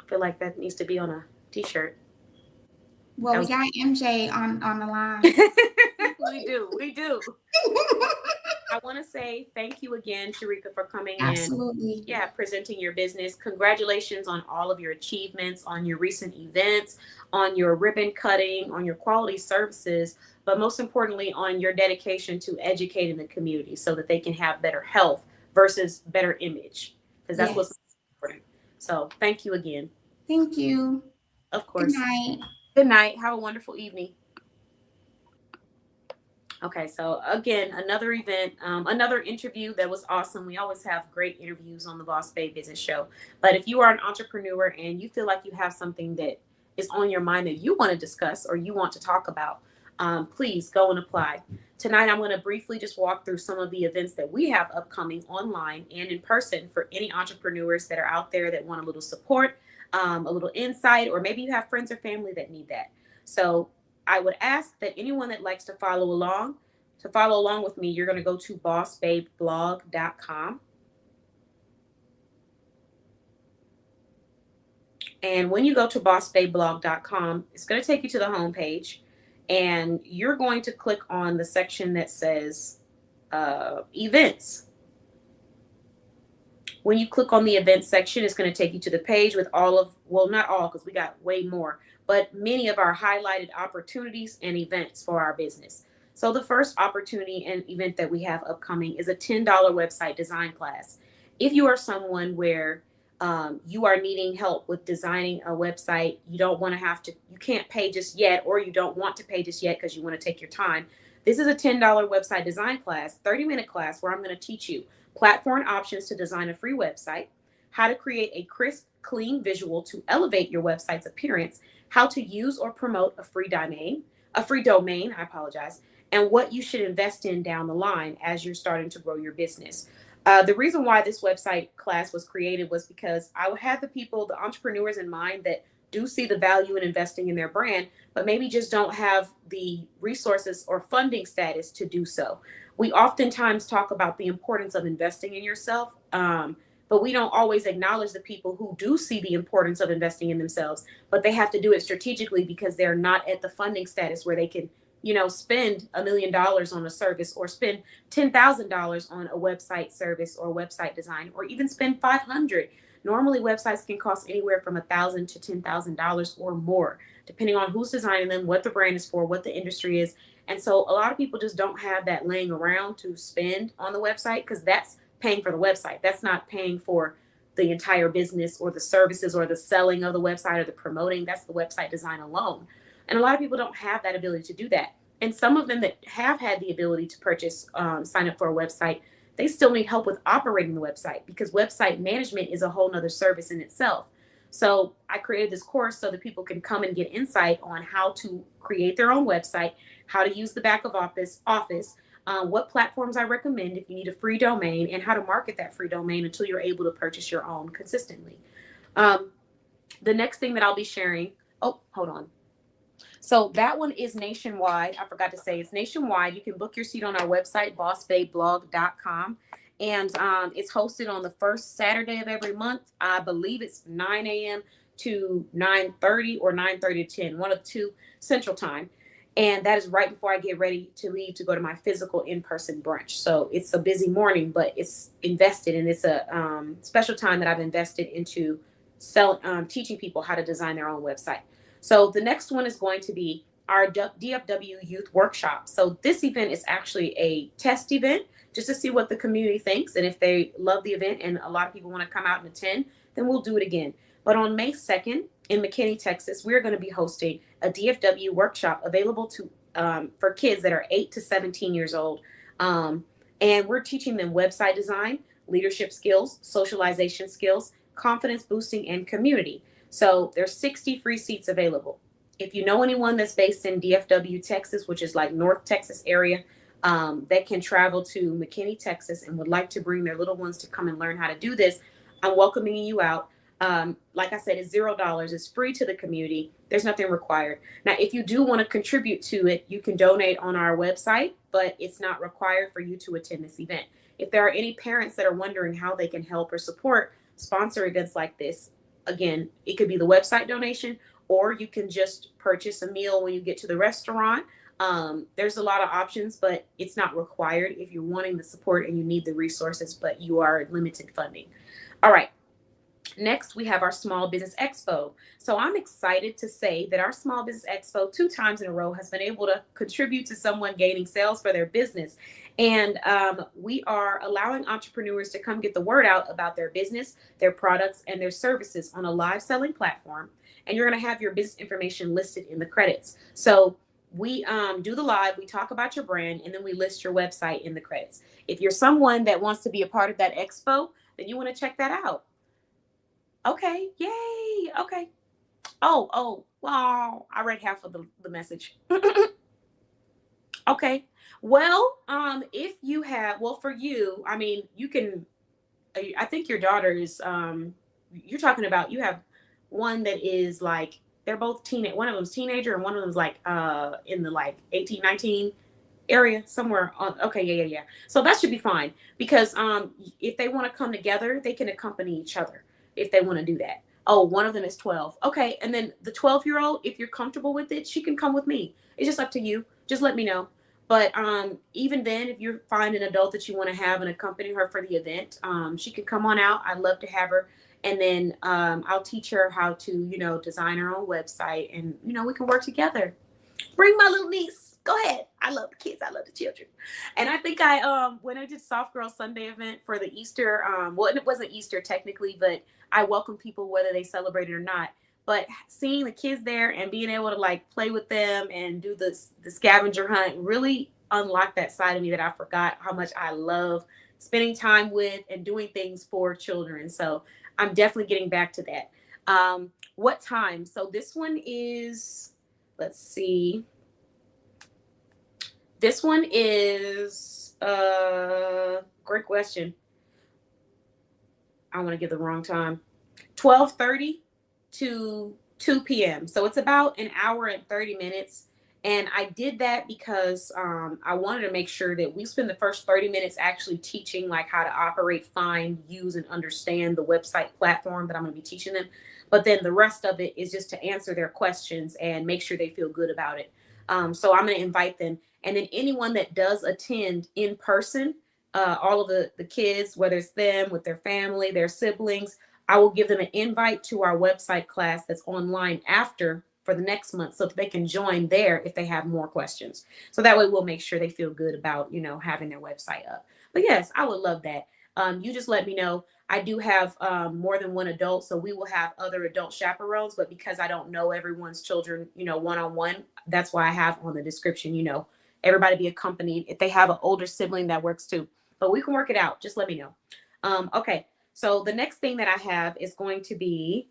I feel like that needs to be on a t-shirt. Well, we got MJ on the line. we do. I want to say thank you again, Sharika, for coming in. Yeah, presenting your business. Congratulations on all of your achievements, on your recent events, on your ribbon cutting, on your quality services, but most importantly, on your dedication to educating the community so that they can have better health versus better image, because that's what's important. So thank you again. Thank you. Of course. Good night. Good night. Have a wonderful evening. Okay, so again, another event, another interview that was awesome. We always have great interviews on the Boss Babe Business Show. But if you are an entrepreneur and you feel like you have something that is on your mind that you want to discuss or you want to talk about, please go and apply. Tonight, I'm going to briefly just walk through some of the events that we have upcoming online and in person for any entrepreneurs that are out there that want a little support, a little insight, or maybe you have friends or family that need that. So I would ask that anyone that likes to follow along with me, you're going to go to bossbabeblog.com. And when you go to bossbabeblog.com, it's going to take you to the homepage, and you're going to click on the section that says events. When you click on the events section, it's going to take you to the page with all of, well, not all, because we got way more, but many of our highlighted opportunities and events for our business. So the first opportunity and event that we have upcoming is a $10 website design class. If you are someone where you are needing help with designing a website, you can't pay just yet, or you don't want to pay just yet because you want to take your time, this is a $10 website design class, 30-minute class where I'm going to teach you platform options to design a free website, how to create a crisp, clean visual to elevate your website's appearance, how to use or promote a free domain, and what you should invest in down the line as you're starting to grow your business. The reason why this website class was created was because I had the entrepreneurs in mind that do see the value in investing in their brand, but maybe just don't have the resources or funding status to do so. We oftentimes talk about the importance of investing in yourself, but we don't always acknowledge the people who do see the importance of investing in themselves, but they have to do it strategically because they're not at the funding status where they can, spend $1 million on a service, or spend $10,000 on a website service or website design, or even spend $500. Normally, websites can cost anywhere from $1,000 to $10,000 or more, depending on who's designing them, what the brand is for, what the industry is. And so a lot of people just don't have that laying around to spend on the website, because that's paying for the website. That's not paying for the entire business or the services or the selling of the website or the promoting. That's the website design alone. And a lot of people don't have that ability to do that. And some of them that have had the ability to purchase, sign up for a website, they still need help with operating the website, because website management is a whole nother service in itself. So I created this course so that people can come and get insight on how to create their own website, how to use the back of office, what platforms I recommend if you need a free domain, and how to market that free domain until you're able to purchase your own consistently. The next thing that I'll be sharing, oh, hold on. So that one is nationwide. I forgot to say it's nationwide. You can book your seat on our website, bossbabeblog.com. And it's hosted on the first Saturday of every month. I believe it's 9 a.m. to 9:30 or 9:30 to 10, one of two Central Time. And that is right before I get ready to leave to go to my physical in-person brunch. So it's a busy morning, but it's invested, and it's a special time that I've invested into teaching people how to design their own website. So the next one is going to be our DFW Youth Workshop. So this event is actually a test event just to see what the community thinks. And if they love the event and a lot of people want to come out and attend, then we'll do it again. But on May 2nd in McKinney, Texas, we're going to be hosting a DFW workshop available to for kids that are 8 to 17 years old. And we're teaching them website design, leadership skills, socialization skills, confidence boosting, and community. So there's 60 free seats available. If you know anyone that's based in DFW, Texas, which is like North Texas area, that can travel to McKinney, Texas, and would like to bring their little ones to come and learn how to do this, I'm welcoming you out. Like I said, it's $0. It's free to the community. There's nothing required. Now, if you do want to contribute to it, you can donate on our website, but it's not required for you to attend this event. If there are any parents that are wondering how they can help or support sponsor events like this, again, it could be the website donation, or you can just purchase a meal when you get to the restaurant. There's a lot of options, but it's not required if you're wanting the support and you need the resources, but you are limited funding. All right. Next, we have our Small Business Expo. So I'm excited to say that our Small Business Expo 2 times in a row has been able to contribute to someone gaining sales for their business. And we are allowing entrepreneurs to come get the word out about their business, their products, and their services on a live selling platform. And you're going to have your business information listed in the credits. So we do the live, we talk about your brand, and then we list your website in the credits. If you're someone that wants to be a part of that expo, then you want to check that out. Okay, yay, okay. Oh, wow, I read half of the message. Okay, well, if you have, well, for you, I mean, you can, I think your daughter is, you're talking about, you have one that is like, they're both one of them's teenager and one of them's like in the like 18, 19 area somewhere on. Okay, yeah. So that should be fine, because if they want to come together, they can accompany each other if they want to do that. Oh, one of them is 12. Okay, and then the 12-year-old, if you're comfortable with it, she can come with me. It's just up to you. Just let me know. But even then, if you find an adult that you want to have and accompany her for the event, she can come on out. I'd love to have her. And then I'll teach her how to, design her own website, and, we can work together. Bring my little niece. Go ahead. I love the kids. I love the children. And I think when I did Soft Girl Sunday event for the Easter, well, it wasn't Easter technically, but I welcome people whether they celebrate it or not. But seeing the kids there and being able to like play with them and do the scavenger hunt really unlocked that side of me that I forgot how much I love spending time with and doing things for children. So I'm definitely getting back to that. What time? So this one is, let's see. This one is great question. I want to give the wrong time. 12:30 to 2 p.m. So it's about an hour and 30 minutes. And I did that because I wanted to make sure that we spend the first 30 minutes actually teaching like how to operate, find, use, and understand the website platform that I'm going to be teaching them. But then the rest of it is just to answer their questions and make sure they feel good about it. So I'm going to invite them. And then anyone that does attend in person, all of the kids, whether it's them with their family, their siblings, I will give them an invite to our website class that's online after for the next month so that they can join there if they have more questions. So that way we'll make sure they feel good about, having their website up. But yes, I would love that. You just let me know. I do have more than one adult, so we will have other adult chaperones, but because I don't know everyone's children, one-on-one, that's why I have on the description, everybody be accompanied. If they have an older sibling, that works too. But we can work it out. Just let me know. Okay, so the next thing that I have is going to be,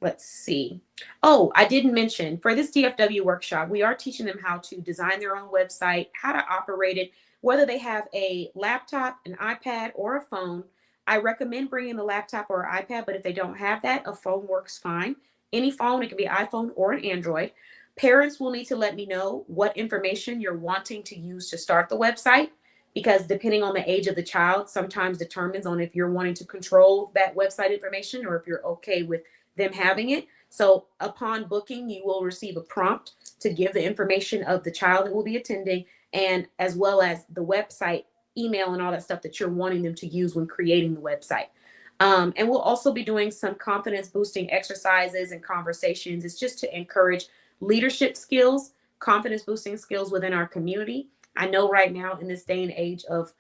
let's see. Oh, I didn't mention, for this DFW workshop, we are teaching them how to design their own website, how to operate it, whether they have a laptop, an iPad, or a phone. I recommend bringing the laptop or iPad, but if they don't have that, a phone works fine. Any phone, it can be iPhone or an Android. Parents will need to let me know what information you're wanting to use to start the website, because depending on the age of the child, sometimes determines on if you're wanting to control that website information or if you're okay with them having it. So upon booking, you will receive a prompt to give the information of the child that will be attending, and as well as the website, email, and all that stuff that you're wanting them to use when creating the website. And we'll also be doing some confidence boosting exercises and conversations. It's just to encourage leadership skills, confidence boosting skills within our community. I know right now in this day and age of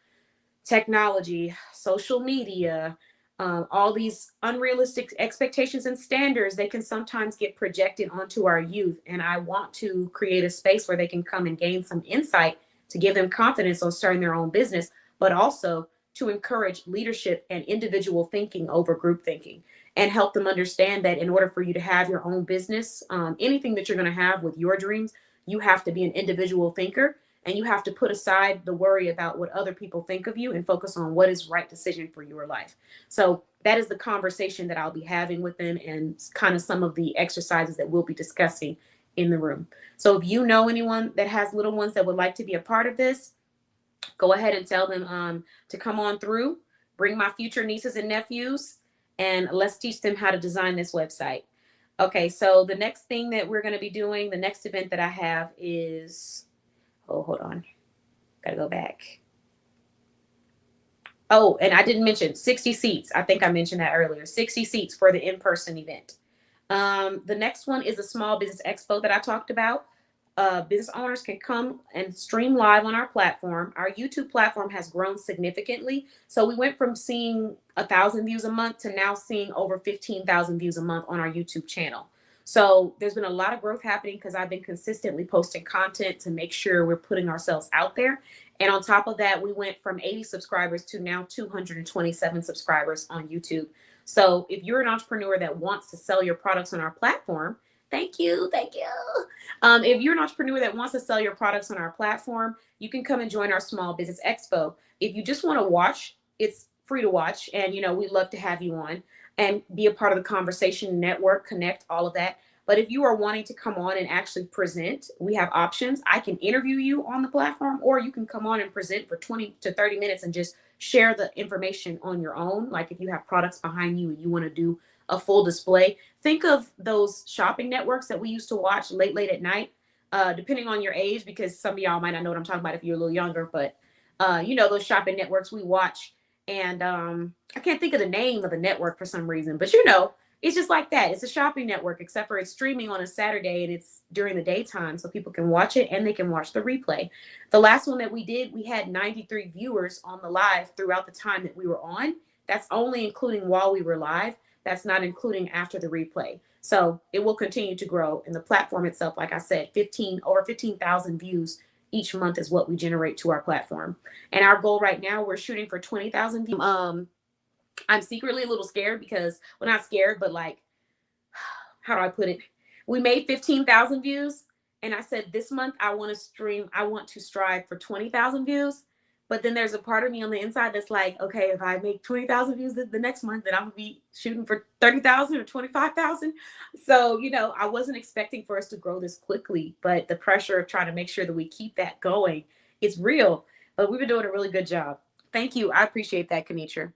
technology, social media, all these unrealistic expectations and standards, they can sometimes get projected onto our youth. And I want to create a space where they can come and gain some insight to give them confidence on starting their own business, but also to encourage leadership and individual thinking over group thinking, and help them understand that in order for you to have your own business, anything that you're going to have with your dreams, you have to be an individual thinker, and you have to put aside the worry about what other people think of you and focus on what is right decision for your life. So that is the conversation that I'll be having with them, and kind of some of the exercises that we'll be discussing in the room. So if you know anyone that has little ones that would like to be a part of this, go ahead and tell them to come on through, bring my future nieces and nephews, and let's teach them how to design this website. Okay, so the next thing that we're going to be doing, the next event that I have is, oh, hold on. Got to go back. Oh, and I didn't mention 60 seats. I think I mentioned that earlier. 60 seats for the in-person event. The next one is a small business expo that I talked about. Business owners can come and stream live on our platform. Our YouTube platform has grown significantly. So we went from seeing 1,000 views a month to now seeing over 15,000 views a month on our YouTube channel. So there's been a lot of growth happening because I've been consistently posting content to make sure we're putting ourselves out there. And on top of that, we went from 80 subscribers to now 227 subscribers on YouTube. So if you're an entrepreneur that wants to sell your products on our platform, thank you. If you're an entrepreneur that wants to sell your products on our platform, you can come and join our Small Business Expo. If you just want to watch, it's free to watch. And, we'd love to have you on and be a part of the conversation, network, connect, all of that. But if you are wanting to come on and actually present, we have options. I can interview you on the platform, or you can come on and present for 20 to 30 minutes and just share the information on your own. Like if you have products behind you and you want to do a full display, think of those shopping networks that we used to watch late at night, depending on your age, because some of y'all might not know what I'm talking about if you're a little younger, but those shopping networks we watch. And I can't think of the name of the network for some reason, but it's just like that. It's a shopping network, except for it's streaming on a Saturday and it's during the daytime, so people can watch it and they can watch the replay. The last one that we did, we had 93 viewers on the live throughout the time that we were on. That's only including while we were live. That's not including after the replay. So it will continue to grow. And the platform itself, like I said, over 15,000 views each month is what we generate to our platform. And our goal right now, we're shooting for 20,000 views. I'm secretly a little scared because, well, not scared, but like, how do I put it? We made 15,000 views. And I said, this month I want to strive for 20,000 views. But then there's a part of me on the inside that's like, okay, if I make 20,000 views the next month, then I'm going to be shooting for 30,000 or 25,000. So, I wasn't expecting for us to grow this quickly, but the pressure of trying to make sure that we keep that going, it's real. But we've been doing a really good job. Thank you. I appreciate that, Kenitra.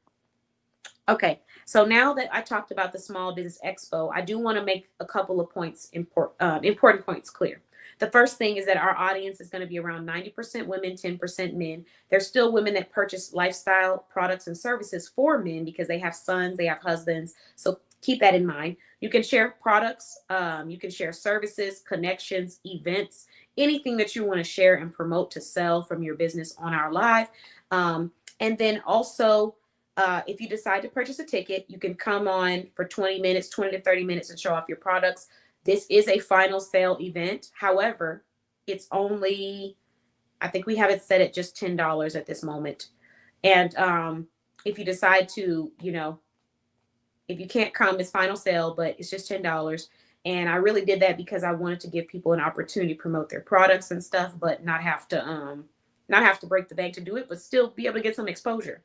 Okay, so now that I talked about the Small Business Expo, I do want to make a couple of points, important points clear. The first thing is that our audience is going to be around 90% women, 10% men. There's still women that purchase lifestyle products and services for men because they have sons, they have husbands. So keep that in mind. You can share products, you can share services, connections, events, anything that you want to share and promote to sell from your business on our live. And then also, If you decide to purchase a ticket, you can come on for 20 minutes, 20 to 30 minutes and show off your products. This is a final sale event. However, it's only, I think we have it set at just $10 at this moment. And if you decide to, if you can't come, it's final sale, but it's just $10. And I really did that because I wanted to give people an opportunity to promote their products and stuff, but not have to break the bank to do it, but still be able to get some exposure.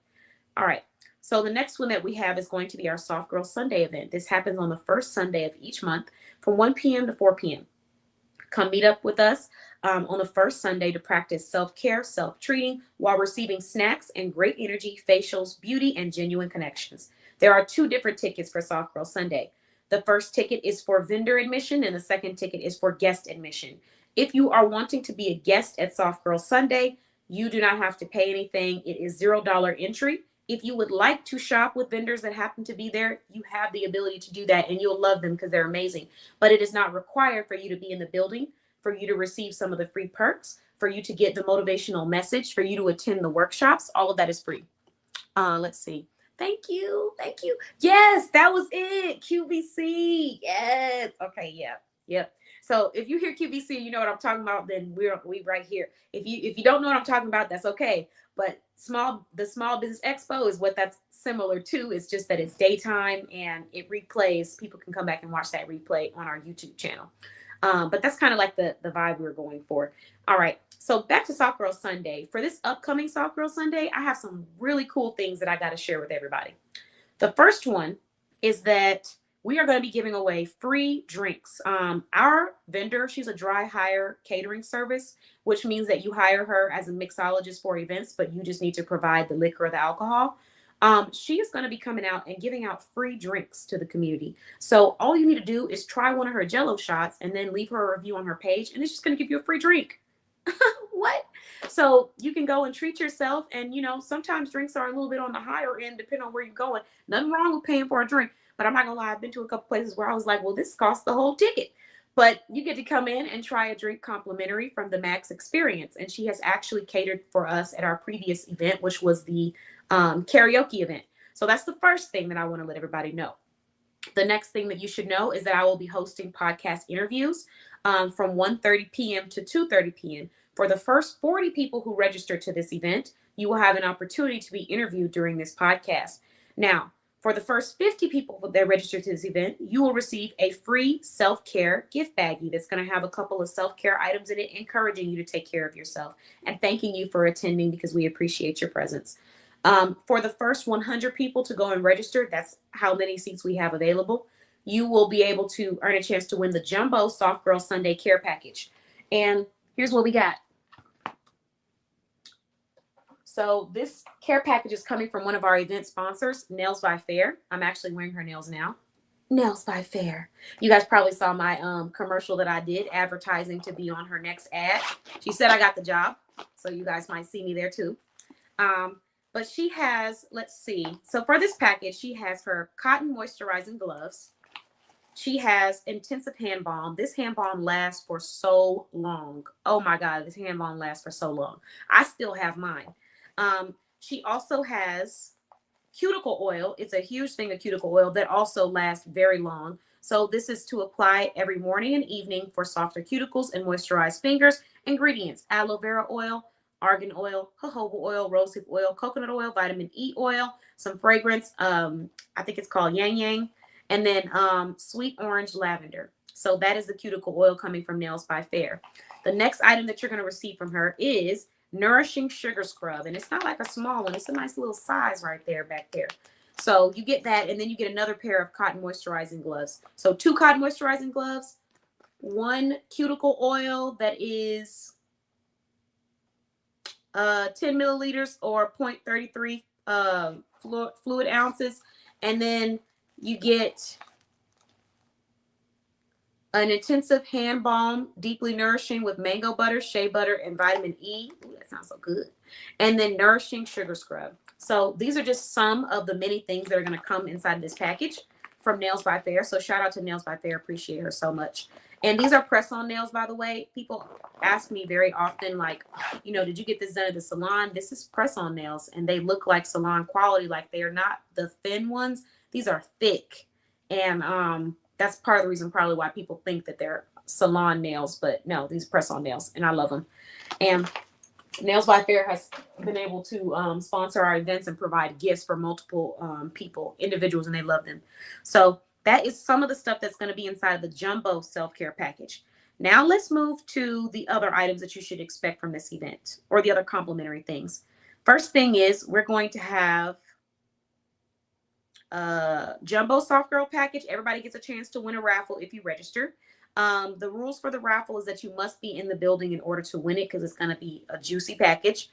All right. So the next one that we have is going to be our Soft Girl Sunday event. This happens on the first Sunday of each month from 1 p.m. to 4 p.m. Come meet up with us on the first Sunday to practice self-care, self-treating while receiving snacks and great energy, facials, beauty, and genuine connections. There are 2 different tickets for Soft Girl Sunday. The first ticket is for vendor admission and the second ticket is for guest admission. If you are wanting to be a guest at Soft Girl Sunday, you do not have to pay anything. It is $0 entry. If you would like to shop with vendors that happen to be there, you have the ability to do that and you'll love them because they're amazing. But it is not required for you to be in the building, for you to receive some of the free perks, for you to get the motivational message, for you to attend the workshops. All of that is free. Let's see. Thank you. Thank you. Yes, that was it. QVC. Yes. Okay. Yeah. Yep. So if you hear QVC, you know what I'm talking about, then we right here. If you don't know what I'm talking about, that's okay. But the Small Business Expo is what that's similar to. It's just that it's daytime and it replays. People can come back and watch that replay on our YouTube channel. But that's kind of like the vibe we're going for. All right. So back to Soft Girl Sunday. For this upcoming Soft Girl Sunday, I have some really cool things that I got to share with everybody. The first one is that we are going to be giving away free drinks. Our vendor, she's a dry hire catering service, which means that you hire her as a mixologist for events, but you just need to provide the liquor or the alcohol. She is going to be coming out and giving out free drinks to the community. So all you need to do is try one of her Jello shots and then leave her a review on her page, and it's just going to give you a free drink. What? So you can go and treat yourself. And, sometimes drinks are a little bit on the higher end, depending on where you're going. Nothing wrong with paying for a drink. But I'm not going to lie, I've been to a couple places where I was like, well, this costs the whole ticket. But you get to come in and try a drink complimentary from the Max Experience. And she has actually catered for us at our previous event, which was the karaoke event. So that's the first thing that I want to let everybody know. The next thing that you should know is that I will be hosting podcast interviews from 1:30 p.m. to 2:30 p.m. For the first 40 people who register to this event, you will have an opportunity to be interviewed during this podcast. Now, for the first 50 people that register to this event, you will receive a free self-care gift baggie that's going to have a couple of self-care items in it, encouraging you to take care of yourself and thanking you for attending because we appreciate your presence. For the first 100 people to go and register, that's how many seats we have available, you will be able to earn a chance to win the Jumbo Soft Girl Sunday Care Package. And here's what we got. So this care package is coming from one of our event sponsors, Nails by Fair. I'm actually wearing her nails now. Nails by Fair. You guys probably saw my commercial that I did advertising to be on her next ad. She said I got the job, so you guys might see me there too. But she has, let's see. So for this package, she has her cotton moisturizing gloves. She has intensive hand balm. This hand balm lasts for so long. Oh my God, this hand balm lasts for so long. I still have mine. She also has cuticle oil. It's a huge thing of cuticle oil that also lasts very long. So this is to apply every morning and evening for softer cuticles and moisturized fingers. Ingredients: aloe vera oil, argan oil, jojoba oil, rosehip oil, coconut oil, vitamin E oil, some fragrance. I think it's called Yang Yang, and then sweet orange lavender. So that is the cuticle oil coming from Nails by Fair. The next item that you're going to receive from her is Nourishing Sugar Scrub. And it's not like a small one. It's a nice little size right there back there. So you get that, and then you get another pair of cotton moisturizing gloves. So 2 cotton moisturizing gloves, 1 cuticle oil that is 10 milliliters or 0.33 fluid ounces. And then you get an intensive hand balm, deeply nourishing with mango butter, shea butter, and vitamin E. Ooh, that sounds so good. And then Nourishing Sugar Scrub. So these are just some of the many things that are going to come inside this package from Nails by Fair. So shout out to Nails by Fair. Appreciate her so much. And these are press-on nails, by the way. People ask me very often, like, did you get this done at the salon? This is press-on nails, and they look like salon quality. Like, they are not the thin ones. These are thick. And that's part of the reason probably why people think that they're salon nails. But no, these are press-on nails, and I love them. And Nails by Fair has been able to sponsor our events and provide gifts for multiple individuals, and they love them. So that is some of the stuff that's going to be inside the jumbo self-care package. Now let's move to the other items that you should expect from this event, or the other complimentary things. First thing is we're going to have jumbo soft girl package. Everybody gets a chance to win a raffle if you register. The rules for the raffle is that you must be in the building in order to win it, because it's going to be a juicy package.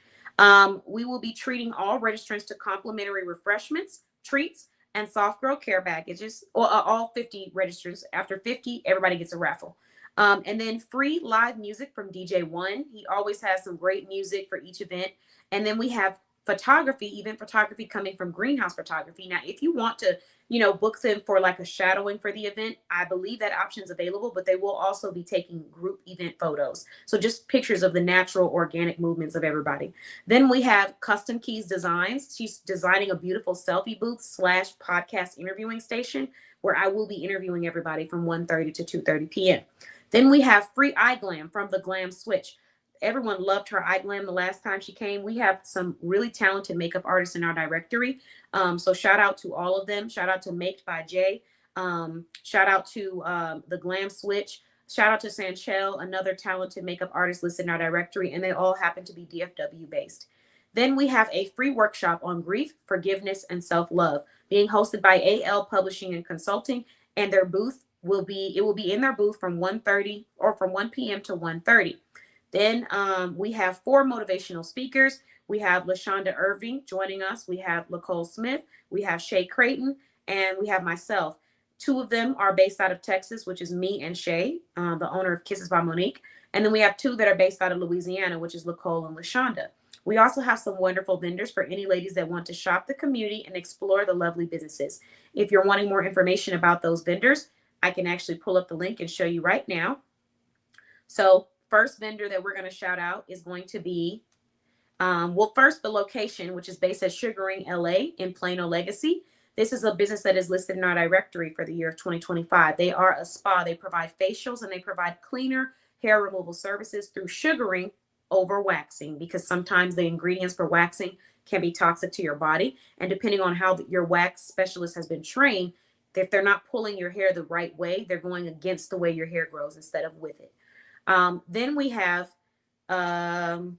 We will be treating all registrants to complimentary refreshments, treats, and soft girl care packages. Or all 50 registers. After 50, everybody gets a raffle. And then free live music from DJ One. He always has some great music for each event. And then we have event photography coming from Greenhouse Photography. Now, if you want to, book them for like a shadowing for the event, I believe that option is available, but they will also be taking group event photos. So just pictures of the natural organic movements of everybody. Then we have Custom Keys Designs. She's designing a beautiful selfie booth / podcast interviewing station where I will be interviewing everybody from 1:30 to 2:30 p.m. Then we have Free Eye Glam from the Glam Switch. Everyone loved her eye glam the last time she came. We have some really talented makeup artists in our directory. So shout out to all of them. Shout out to Maked by Jay. Shout out to the Glam Switch. Shout out to Sanchel, another talented makeup artist listed in our directory. And they all happen to be DFW based. Then we have a free workshop on grief, forgiveness, and self-love being hosted by AL Publishing and Consulting. And their booth will be in their booth from 1:30 or from 1 p.m. to 1:30. Then we have 4 motivational speakers. We have LaShonda Irving joining us. We have Nicole Smith. We have Shay Creighton. And we have myself. 2 of them are based out of Texas, which is me and Shay, the owner of Kisses by Monique. And then we have 2 that are based out of Louisiana, which is Nicole and LaShonda. We also have some wonderful vendors for any ladies that want to shop the community and explore the lovely businesses. If you're wanting more information about those vendors, I can actually pull up the link and show you right now. So first vendor that we're going to shout out is going to be, first the location, which is based at Sugaring LA in Plano Legacy. This is a business that is listed in our directory for the year of 2025. They are a spa. They provide facials and they provide cleaner hair removal services through sugaring over waxing, because sometimes the ingredients for waxing can be toxic to your body. And depending on how your wax specialist has been trained, if they're not pulling your hair the right way, they're going against the way your hair grows instead of with it. Then we have AL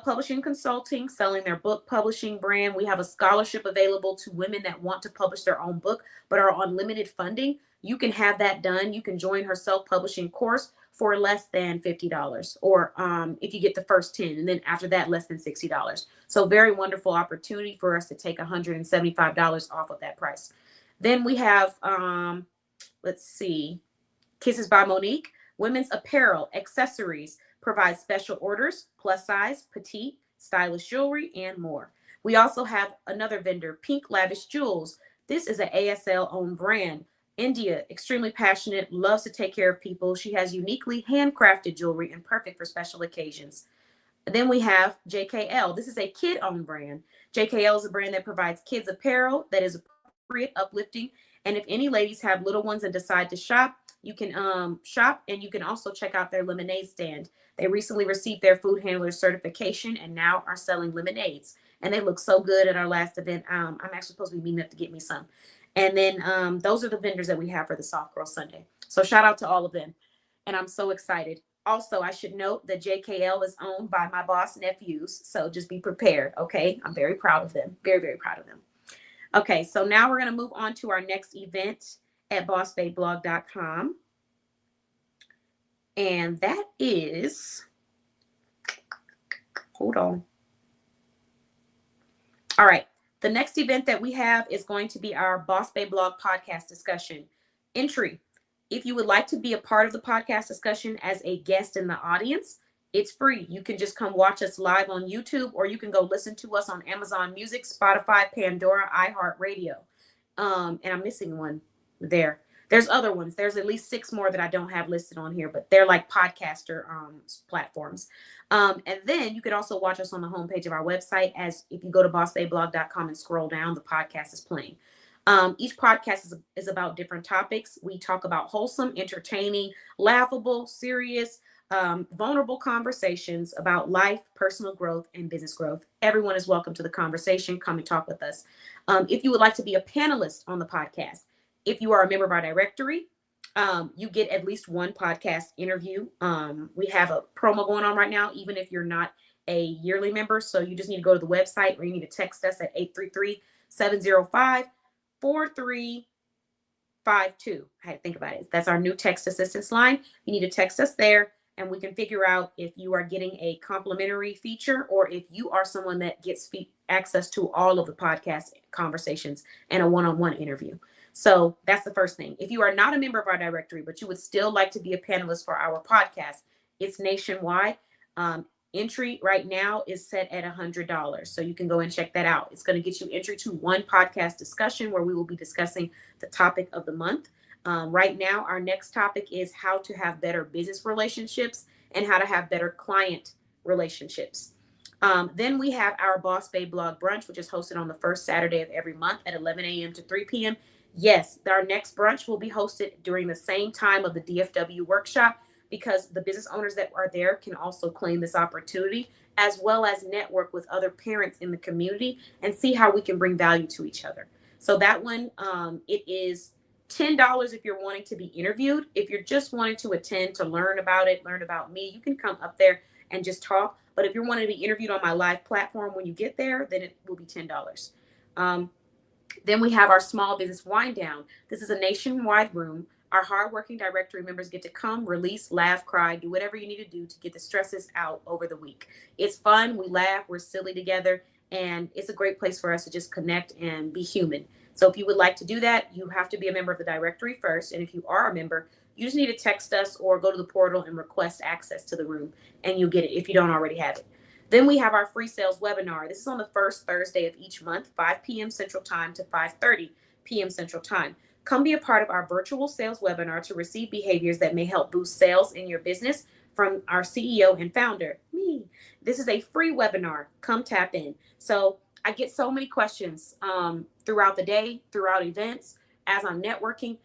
Publishing Consulting selling their book publishing brand. We have a scholarship available to women that want to publish their own book but are on limited funding. You can have that done. You can join her self-publishing course for less than $50, or if you get the first 10, and then after that, less than $60. So very wonderful opportunity for us to take $175 off of that price. Then we have, Kisses by Monique, women's apparel, accessories, provide special orders, plus size, petite, stylish jewelry, and more. We also have another vendor, Pink Lavish Jewels. This is an ASL owned brand. India, extremely passionate, loves to take care of people. She has uniquely handcrafted jewelry and perfect for special occasions. Then we have JKL. This is a kid-owned brand. JKL is a brand that provides kids apparel that is appropriate, uplifting. And if any ladies have little ones and decide to shop, you can shop, and you can also check out their lemonade stand. They recently received their food handler certification and now are selling lemonades. And they look so good at our last event. I'm actually supposed to be meeting up to get me some. And then those are the vendors that we have for the Soft Girl Sunday. So shout out to all of them. And I'm so excited. Also, I should note that JKL is owned by my boss nephews. So just be prepared, okay? I'm very proud of them. Very, very proud of them. Okay, so now we're going to move on to our next event at bossbabeblog.com. And that is, hold on. All right. The next event that we have is going to be our Boss Babe Blog podcast discussion. Entry. If you would like to be a part of the podcast discussion as a guest in the audience, it's free. You can just come watch us live on YouTube, or you can go listen to us on Amazon Music, Spotify, Pandora, iHeartRadio. And I'm missing one there. There's other ones. There's at least 6 more that I don't have listed on here, but they're like podcaster platforms. And then you could also watch us on the homepage of our website. As if you go to bossbayblog.com and scroll down, the podcast is playing. Each podcast is about different topics. We talk about wholesome, entertaining, laughable, serious, vulnerable conversations about life, personal growth, and business growth. Everyone is welcome to the conversation. Come and talk with us. If you would like to be a panelist on the podcast, if you are a member of our directory, you get at least one podcast interview. We have a promo going on right now, even if you're not a yearly member. So you just need to go to the website, or you need to text us at 833-705-4352. I had to think about it. That's our new text assistance line. You need to text us there, and we can figure out if you are getting a complimentary feature or if you are someone that gets access to all of the podcast conversations and a one-on-one interview. So that's the first thing. If you are not a member of our directory, but you would still like to be a panelist for our podcast, it's nationwide. Entry right now is set at $100. So you can go and check that out. It's going to get you entry to one podcast discussion where we will be discussing the topic of the month. Right now, our next topic is how to have better business relationships and how to have better client relationships. Then we have our Boss Babe Blog Brunch, which is hosted on the first Saturday of every month at 11 a.m. to 3 p.m. Yes, our next brunch will be hosted during the same time of the DFW workshop, because the business owners that are there can also claim this opportunity, as well as network with other parents in the community and see how we can bring value to each other. So that one, it is $10 if you're wanting to be interviewed. If you're just wanting to attend to learn about it, learn about me, you can come up there and just talk. But if you're wanting to be interviewed on my live platform when you get there, then it will be $10. Then we have our small business wind down. This is a nationwide room. Our hardworking directory members get to come, release, laugh, cry, do whatever you need to do to get the stresses out over the week. It's fun. We laugh. We're silly together. And it's a great place for us to just connect and be human. So if you would like to do that, you have to be a member of the directory first. And if you are a member, you just need to text us or go to the portal and request access to the room, and you'll get it if you don't already have it. Then we have our free sales webinar. This is on the first Thursday of each month, 5 p.m. Central Time to 5:30 p.m. Central Time. Come be a part of our virtual sales webinar to receive behaviors that may help boost sales in your business from our CEO and founder, me. This is a free webinar. Come tap in. So I get so many questions throughout the day, throughout events, as I'm networking.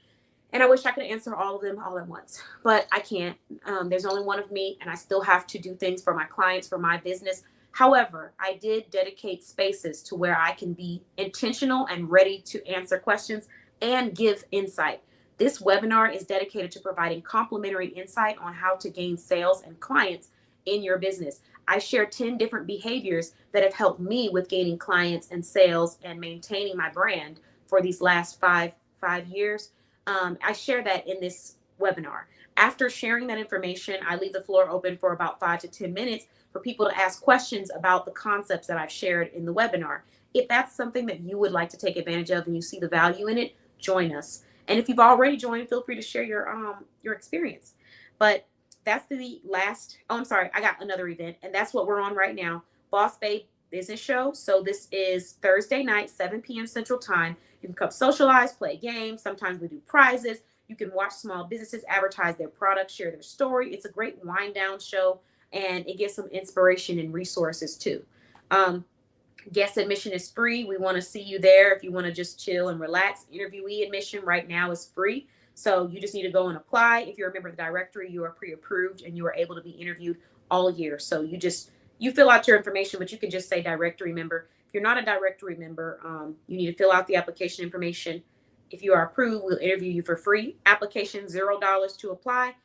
And I wish I could answer all of them all at once, but I can't. There's only one of me, and I still have to do things for my clients, for my business. However, I did dedicate spaces to where I can be intentional and ready to answer questions and give insight. This webinar is dedicated to providing complimentary insight on how to gain sales and clients in your business. I share 10 different behaviors that have helped me with gaining clients and sales and maintaining my brand for these last five years. I share that in this webinar. After sharing that information, I leave the floor open for about 5 to 10 minutes for people to ask questions about the concepts that I've shared in the webinar. If that's something that you would like to take advantage of and you see the value in it, join us. And if you've already joined, feel free to share your experience. But that's the last. Oh, I'm sorry. I got another event, and that's what we're on right now. Boss Babe Business Show. So this is Thursday night, 7 p.m. Central Time. You can come socialize, play games. Sometimes we do prizes. You can watch small businesses advertise their products, share their story. It's a great wind down show, and it gives some inspiration and resources too. Guest admission is free. We want to see you there if you want to just chill and relax. Interviewee admission right now is free. So you just need to go and apply. If you're a member of the directory, you are pre-approved and you are able to be interviewed all year. So you fill out your information, but you can just say directory member. If you're not a directory member, you need to fill out the application information. If you are approved, we'll interview you for free. Application, $0 to apply.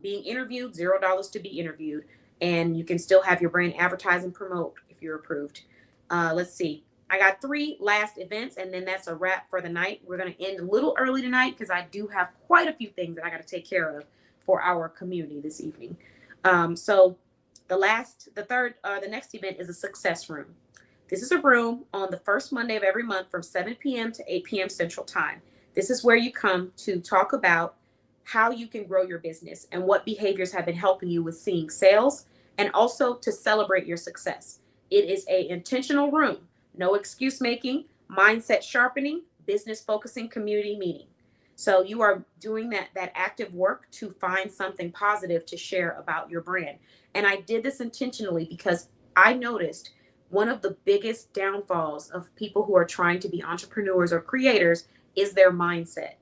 Being interviewed, $0 to be interviewed. And you can still have your brand advertise and promote if you're approved. Let's see. I got 3 last events, and then that's a wrap for the night. We're going to end a little early tonight because I do have quite a few things that I got to take care of for our community this evening. So the next event is a success room. This is a room on the first Monday of every month from 7 p.m. to 8 p.m. Central Time. This is where you come to talk about how you can grow your business and what behaviors have been helping you with seeing sales, and also to celebrate your success. It is an intentional room, no excuse making, mindset sharpening, business focusing community meeting. So you are doing that active work to find something positive to share about your brand. And I did this intentionally because I noticed one of the biggest downfalls of people who are trying to be entrepreneurs or creators is their mindset.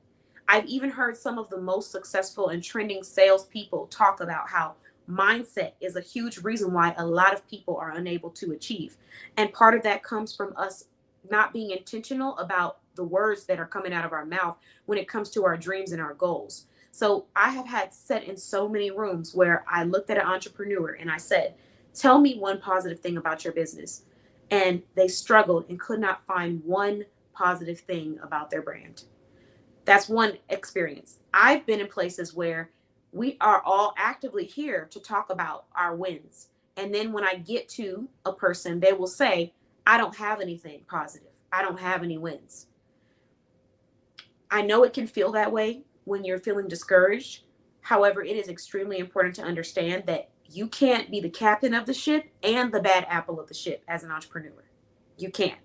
I've even heard some of the most successful and trending salespeople talk about how mindset is a huge reason why a lot of people are unable to achieve. And part of that comes from us not being intentional about the words that are coming out of our mouth when it comes to our dreams and our goals. So I have had sat in so many rooms where I looked at an entrepreneur and I said, tell me one positive thing about your business. And they struggled and could not find one positive thing about their brand. That's one experience. I've been in places where we are all actively here to talk about our wins. And then when I get to a person, they will say, I don't have anything positive. I don't have any wins. I know it can feel that way when you're feeling discouraged. However, it is extremely important to understand that you can't be the captain of the ship and the bad apple of the ship as an entrepreneur. You can't.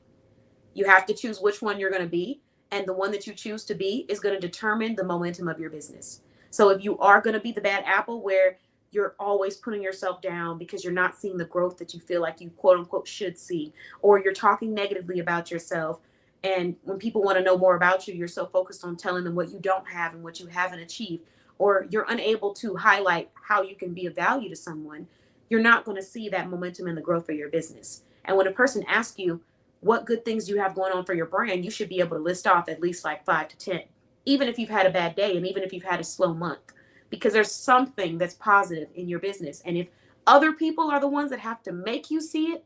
You have to choose which one you're going to be. And the one that you choose to be is going to determine the momentum of your business. So if you are going to be the bad apple where you're always putting yourself down because you're not seeing the growth that you feel like you quote unquote should see, or you're talking negatively about yourself, and when people want to know more about you, you're so focused on telling them what you don't have and what you haven't achieved, or you're unable to highlight how you can be of value to someone, you're not going to see that momentum in the growth of your business. And when a person asks you, what good things do you have going on for your brand, you should be able to list off at least like 5 to 10, even if you've had a bad day and even if you've had a slow month, because there's something that's positive in your business. And if other people are the ones that have to make you see it,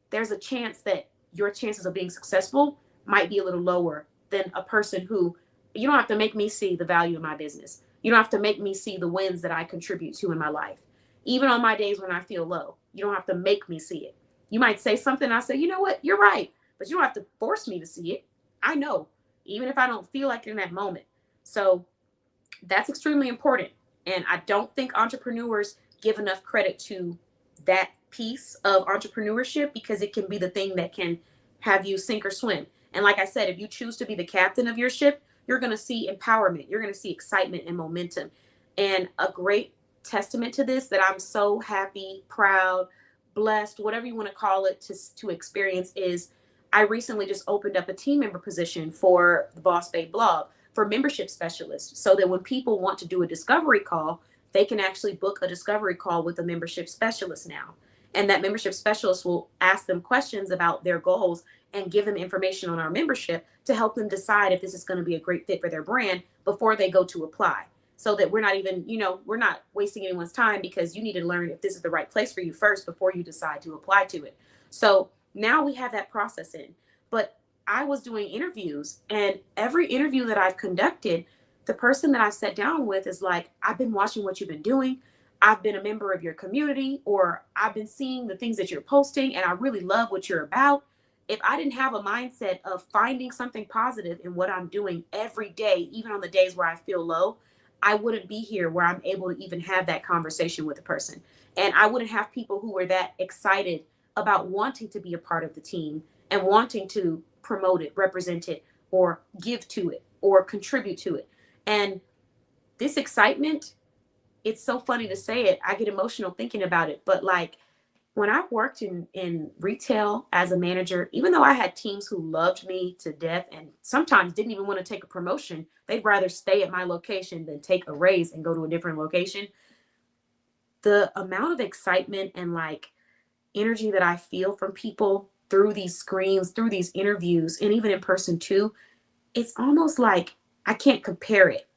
there's a chance that your chances of being successful might be a little lower than a person who, you don't have to make me see the value of my business. You don't have to make me see the wins that I contribute to in my life. Even on my days when I feel low, you don't have to make me see it. You might say something, I say, you know what, you're right, but you don't have to force me to see it. I know, even if I don't feel like it in that moment. So that's extremely important. And I don't think entrepreneurs give enough credit to that piece of entrepreneurship, because it can be the thing that can have you sink or swim. And like I said, if you choose to be the captain of your ship, you're going to see empowerment. You're going to see excitement and momentum. And a great testament to this that I'm so happy, proud, blessed, whatever you want to call it, to experience is I recently just opened up a team member position for the Boss Babe blog for membership specialists, so that when people want to do a discovery call, they can actually book a discovery call with a membership specialist now. And that membership specialist will ask them questions about their goals and give them information on our membership to help them decide if this is going to be a great fit for their brand before they go to apply. So that we're not even, we're not wasting anyone's time, because you need to learn if this is the right place for you first before you decide to apply to it. So now we have that process in. But I was doing interviews, and every interview that I've conducted, the person that I sat down with is like, I've been watching what you've been doing. I've been a member of your community, or I've been seeing the things that you're posting, and I really love what you're about. If I didn't have a mindset of finding something positive in what I'm doing every day, even on the days where I feel low, I wouldn't be here where I'm able to even have that conversation with a person. And I wouldn't have people who were that excited about wanting to be a part of the team and wanting to promote it, represent it, or give to it, or contribute to it. And this excitement, it's so funny to say it. I get emotional thinking about it. But like when I worked in retail as a manager, even though I had teams who loved me to death and sometimes didn't even want to take a promotion, they'd rather stay at my location than take a raise and go to a different location. The amount of excitement and like energy that I feel from people through these screens, through these interviews, and even in person too, it's almost like I can't compare it.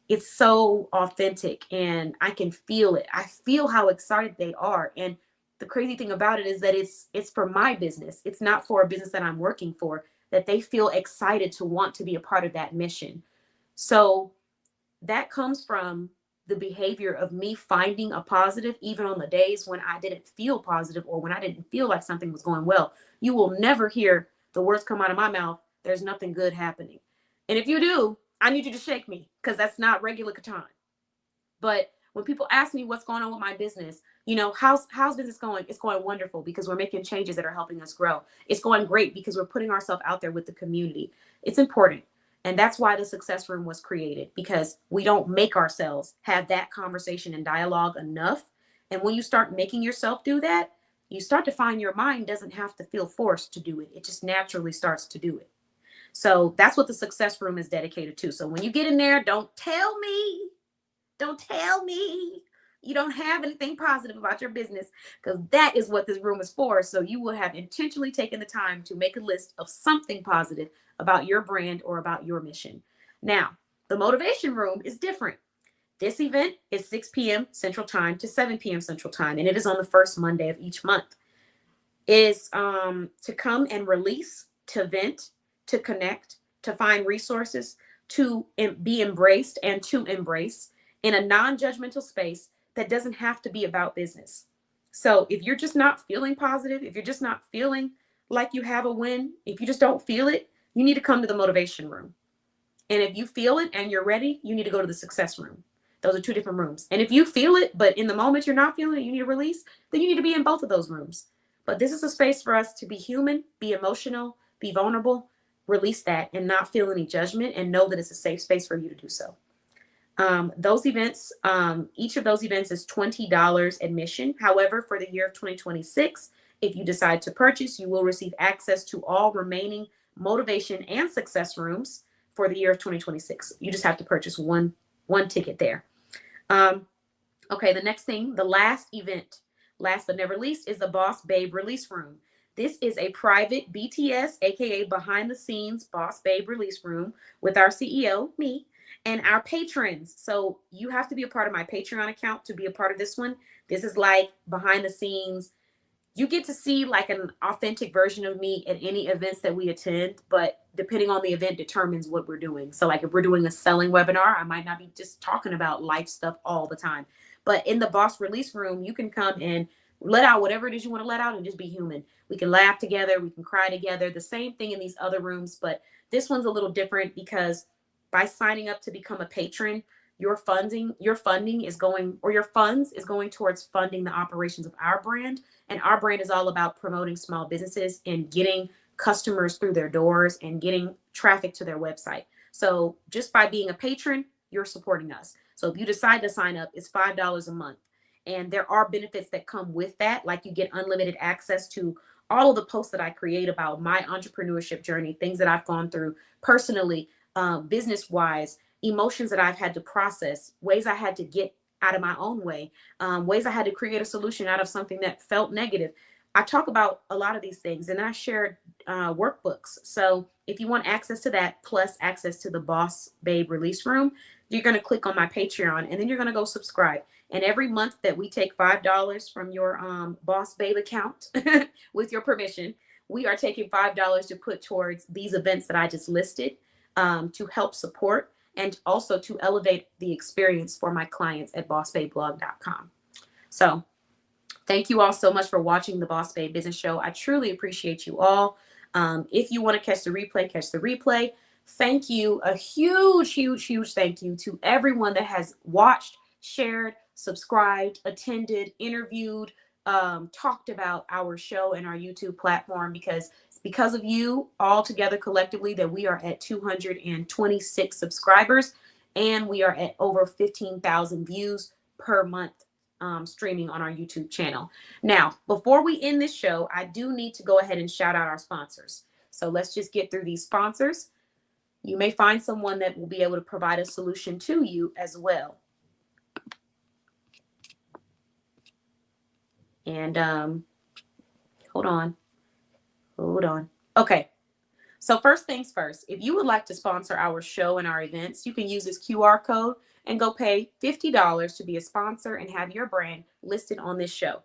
It's so authentic and I can feel it. I feel how excited they are. And the crazy thing about it is that it's for my business. It's not for a business that I'm working for, that they feel excited to want to be a part of that mission. So that comes from the behavior of me finding a positive, even on the days when I didn't feel positive or when I didn't feel like something was going well. You will never hear the words come out of my mouth, there's nothing good happening. And if you do, I need you to shake me, because that's not regular Katan. But when people ask me what's going on with my business, how's business going? It's going wonderful because we're making changes that are helping us grow. It's going great because we're putting ourselves out there with the community. It's important. And that's why the Success Room was created, because we don't make ourselves have that conversation and dialogue enough. And when you start making yourself do that, you start to find your mind doesn't have to feel forced to do it. It just naturally starts to do it. So that's what the Success Room is dedicated to. So when you get in there, don't tell me you don't have anything positive about your business, because that is what this room is for. So you will have intentionally taken the time to make a list of something positive about your brand or about your mission. Now, the Motivation Room is different. This event is 6 p.m. Central Time to 7 p.m. Central Time, and it is on the first Monday of each month. It is to come and release, to vent, to connect, to find resources, to be embraced and to embrace in a non-judgmental space that doesn't have to be about business. So if you're just not feeling positive, if you're just not feeling like you have a win, if you just don't feel it, you need to come to the Motivation Room. And if you feel it and you're ready, you need to go to the Success Room. Those are two different rooms. And if you feel it, but in the moment you're not feeling it, you need to release, then you need to be in both of those rooms. But this is a space for us to be human, be emotional, be vulnerable, release that, and not feel any judgment, and know that it's a safe space for you to do so. Those events, each of those events is $20 admission. However, for the year of 2026, if you decide to purchase, you will receive access to all remaining Motivation and Success Rooms for the year of 2026. You just have to purchase one ticket there. Okay, the next thing, the last event, last but never least, is the Boss Babe Release Room. This is a private BTS, aka behind the scenes Boss Babe Release Room with our CEO, me, and our patrons. So you have to be a part of my Patreon account to be a part of this one. This is like behind the scenes. You get to see like an authentic version of me at any events that we attend, but depending on the event determines what we're doing. So like if we're doing a selling webinar, I might not be just talking about life stuff all the time. But in the Boss Release Room, you can come and let out whatever it is you want to let out and just be human. We can laugh together. We can cry together. The same thing in these other rooms, but this one's a little different because by signing up to become a patron, your funding is going, or your funds is going towards funding the operations of our brand. And our brand is all about promoting small businesses and getting customers through their doors and getting traffic to their website. So just by being a patron, you're supporting us. So if you decide to sign up, it's $5 a month. And there are benefits that come with that, like you get unlimited access to all of the posts that I create about my entrepreneurship journey, things that I've gone through personally, business-wise, emotions that I've had to process, ways I had to get out of my own way, ways I had to create a solution out of something that felt negative. I talk about a lot of these things, and I share workbooks. So if you want access to that, plus access to the Boss Babe Release Room, you're going to click on my Patreon, and then you're going to go subscribe. And every month that we take $5 from your Boss Babe account, with your permission, we are taking $5 to put towards these events that I just listed, to help support and also to elevate the experience for my clients at bossbabeblog.com. So thank you all so much for watching the Boss Babe Business Show. I truly appreciate you all. If you want to catch the replay, catch the replay. Thank you. A huge, huge, huge thank you to everyone that has watched, shared, subscribed, attended, interviewed, talked about our show and our YouTube platform, because it's because of you all together collectively that we are at 226 subscribers and we are at over 15,000 views per month streaming on our YouTube channel. Now, before we end this show, I do need to go ahead and shout out our sponsors. So let's just get through these sponsors. You may find someone that will be able to provide a solution to you as well. And hold on. Okay. So first things first, if you would like to sponsor our show and our events, you can use this QR code and go pay $50 to be a sponsor and have your brand listed on this show.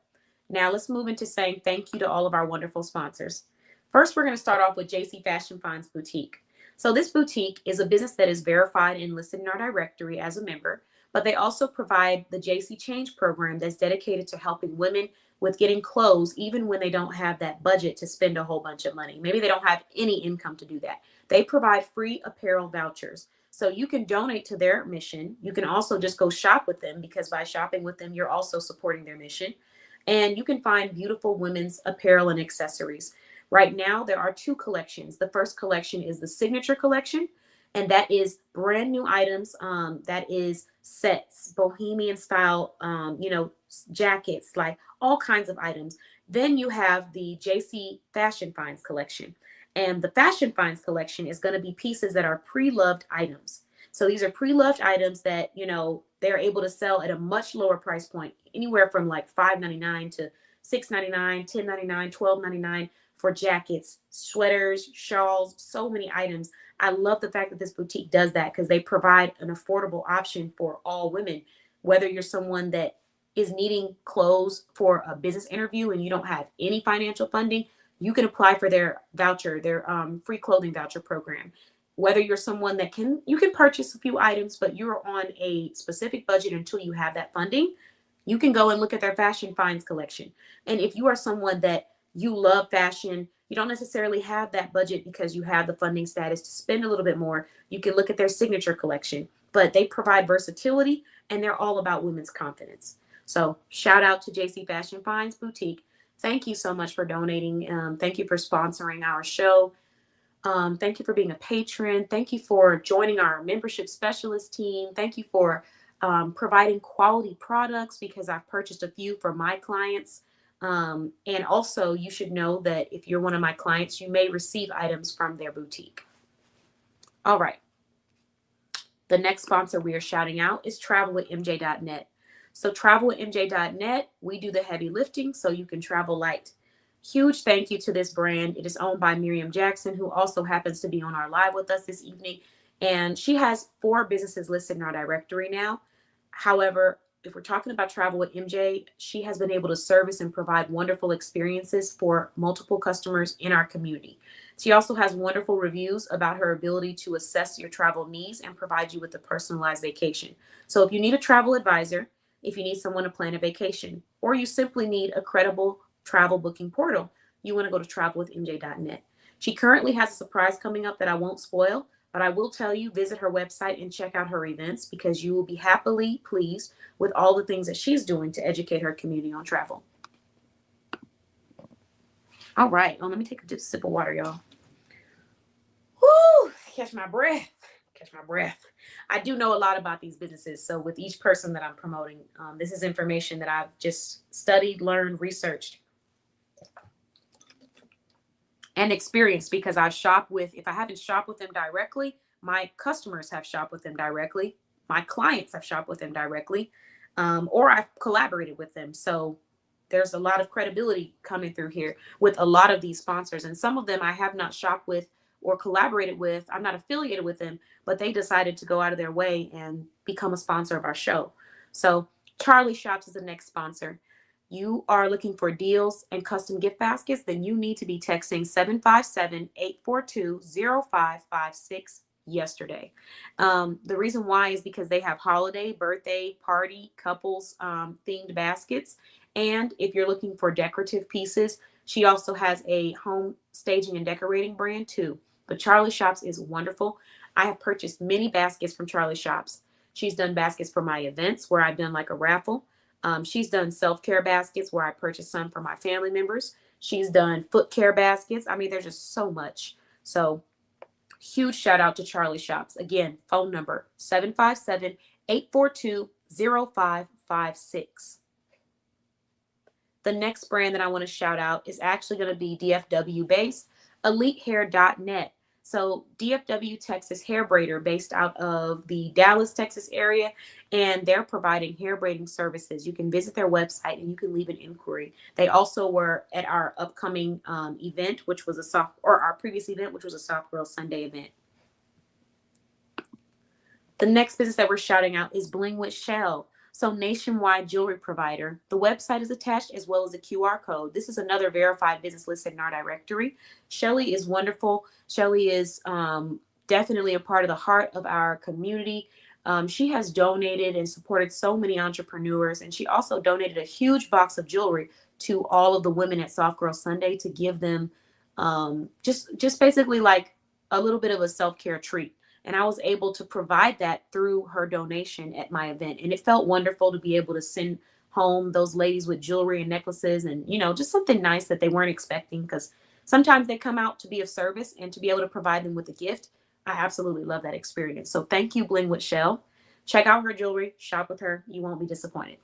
Now let's move into saying thank you to all of our wonderful sponsors. First, we're going to start off with JC Fashion Finds Boutique. So this boutique is a business that is verified and listed in our directory as a member, but they also provide the JC Change program that's dedicated to helping women with getting clothes, even when they don't have that budget to spend a whole bunch of money. Maybe they don't have any income to do that. They provide free apparel vouchers. So you can donate to their mission. You can also just go shop with them, because by shopping with them, you're also supporting their mission. And you can find beautiful women's apparel and accessories. Right now, there are two collections. The first collection is the Signature Collection, And that is brand new items. That is sets, bohemian style, jackets, like all kinds of items. Then you have the JC Fashion Finds collection. And the Fashion Finds collection is going to be pieces that are pre-loved items. So these are pre-loved items that, they're able to sell at a much lower price point, anywhere from like $5.99 to $6.99, $10.99, $12.99 for jackets, sweaters, shawls, so many items. I love the fact that this boutique does that because they provide an affordable option for all women. Whether you're someone that is needing clothes for a business interview and you don't have any financial funding, you can apply for their voucher, their free clothing voucher program. Whether you're someone that you can purchase a few items, but you're on a specific budget until you have that funding, you can go and look at their Fashion Finds collection. And if you are someone that you love fashion, you don't necessarily have that budget because you have the funding status to spend a little bit more, you can look at their signature collection. But they provide versatility and they're all about women's confidence. So shout out to JC Fashion Finds Boutique. Thank you so much for donating. Thank you for sponsoring our show. Thank you for being a patron. Thank you for joining our membership specialist team. Thank you for providing quality products, because I've purchased a few for my clients. And also, you should know that if you're one of my clients, you may receive items from their boutique. All right. The next sponsor we are shouting out is travelwithmj.net. So travelwithmj.net, we do the heavy lifting so you can travel light. Huge thank you to this brand. It is owned by Miriam Jackson, who also happens to be on our live with us this evening. And she has 4 businesses listed in our directory now. However, if we're talking about Travel with MJ, she has been able to service and provide wonderful experiences for multiple customers in our community. She also has wonderful reviews about her ability to assess your travel needs and provide you with a personalized vacation. So if you need a travel advisor, if you need someone to plan a vacation, or you simply need a credible travel booking portal, you want to go to travelwithmj.net. She currently has a surprise coming up that I won't spoil, but I will tell you, visit her website and check out her events, because you will be happily pleased with all the things that she's doing to educate her community on travel. All right. Let me take a sip of water, y'all. Woo! Catch my breath. I do know a lot about these businesses. So with each person that I'm promoting, this is information that I've just studied, learned, researched, and experienced, because I've shopped with, if I haven't shopped with them directly, my customers have shopped with them directly. My clients have shopped with them directly, or I've collaborated with them. So there's a lot of credibility coming through here with a lot of these sponsors. And some of them I have not shopped with or collaborated with. I'm not affiliated with them, but they decided to go out of their way and become a sponsor of our show. So Charlie Shops is the next sponsor. You are looking for deals and custom gift baskets, then you need to be texting 757-842-0556 yesterday. The reason why is because they have holiday, birthday, party, couples themed baskets. And if you're looking for decorative pieces, she also has a home staging and decorating brand too. But Charlie Shops is wonderful. I have purchased many baskets from Charlie Shops. She's done baskets for my events where I've done like a raffle. She's done self-care baskets where I purchased some for my family members. She's done foot care baskets. I mean, there's just so much. So huge shout out to Charlie Shops. Again, phone number 757-842-0556. The next brand that I want to shout out is actually going to be DFW based, EliteHair.net. So DFW Texas Hair Braider, based out of the Dallas, Texas area, and they're providing hair braiding services. You can visit their website and you can leave an inquiry. They also were at our upcoming event, which was our previous event, which was a Soft Girl Sunday event. The next business that we're shouting out is Bling with Shell. So nationwide jewelry provider. The website is attached as well as a QR code. This is another verified business listed in our directory. Shelly is wonderful. Shelly is definitely a part of the heart of our community. She has donated and supported so many entrepreneurs, and she also donated a huge box of jewelry to all of the women at Soft Girl Sunday to give them just basically like a little bit of a self-care treat. And I was able to provide that through her donation at my event. And it felt wonderful to be able to send home those ladies with jewelry and necklaces and, just something nice that they weren't expecting, because sometimes they come out to be of service, and to be able to provide them with a gift I absolutely love that experience. So thank you, Bling with Shell. Check out her jewelry, shop with her. You won't be disappointed.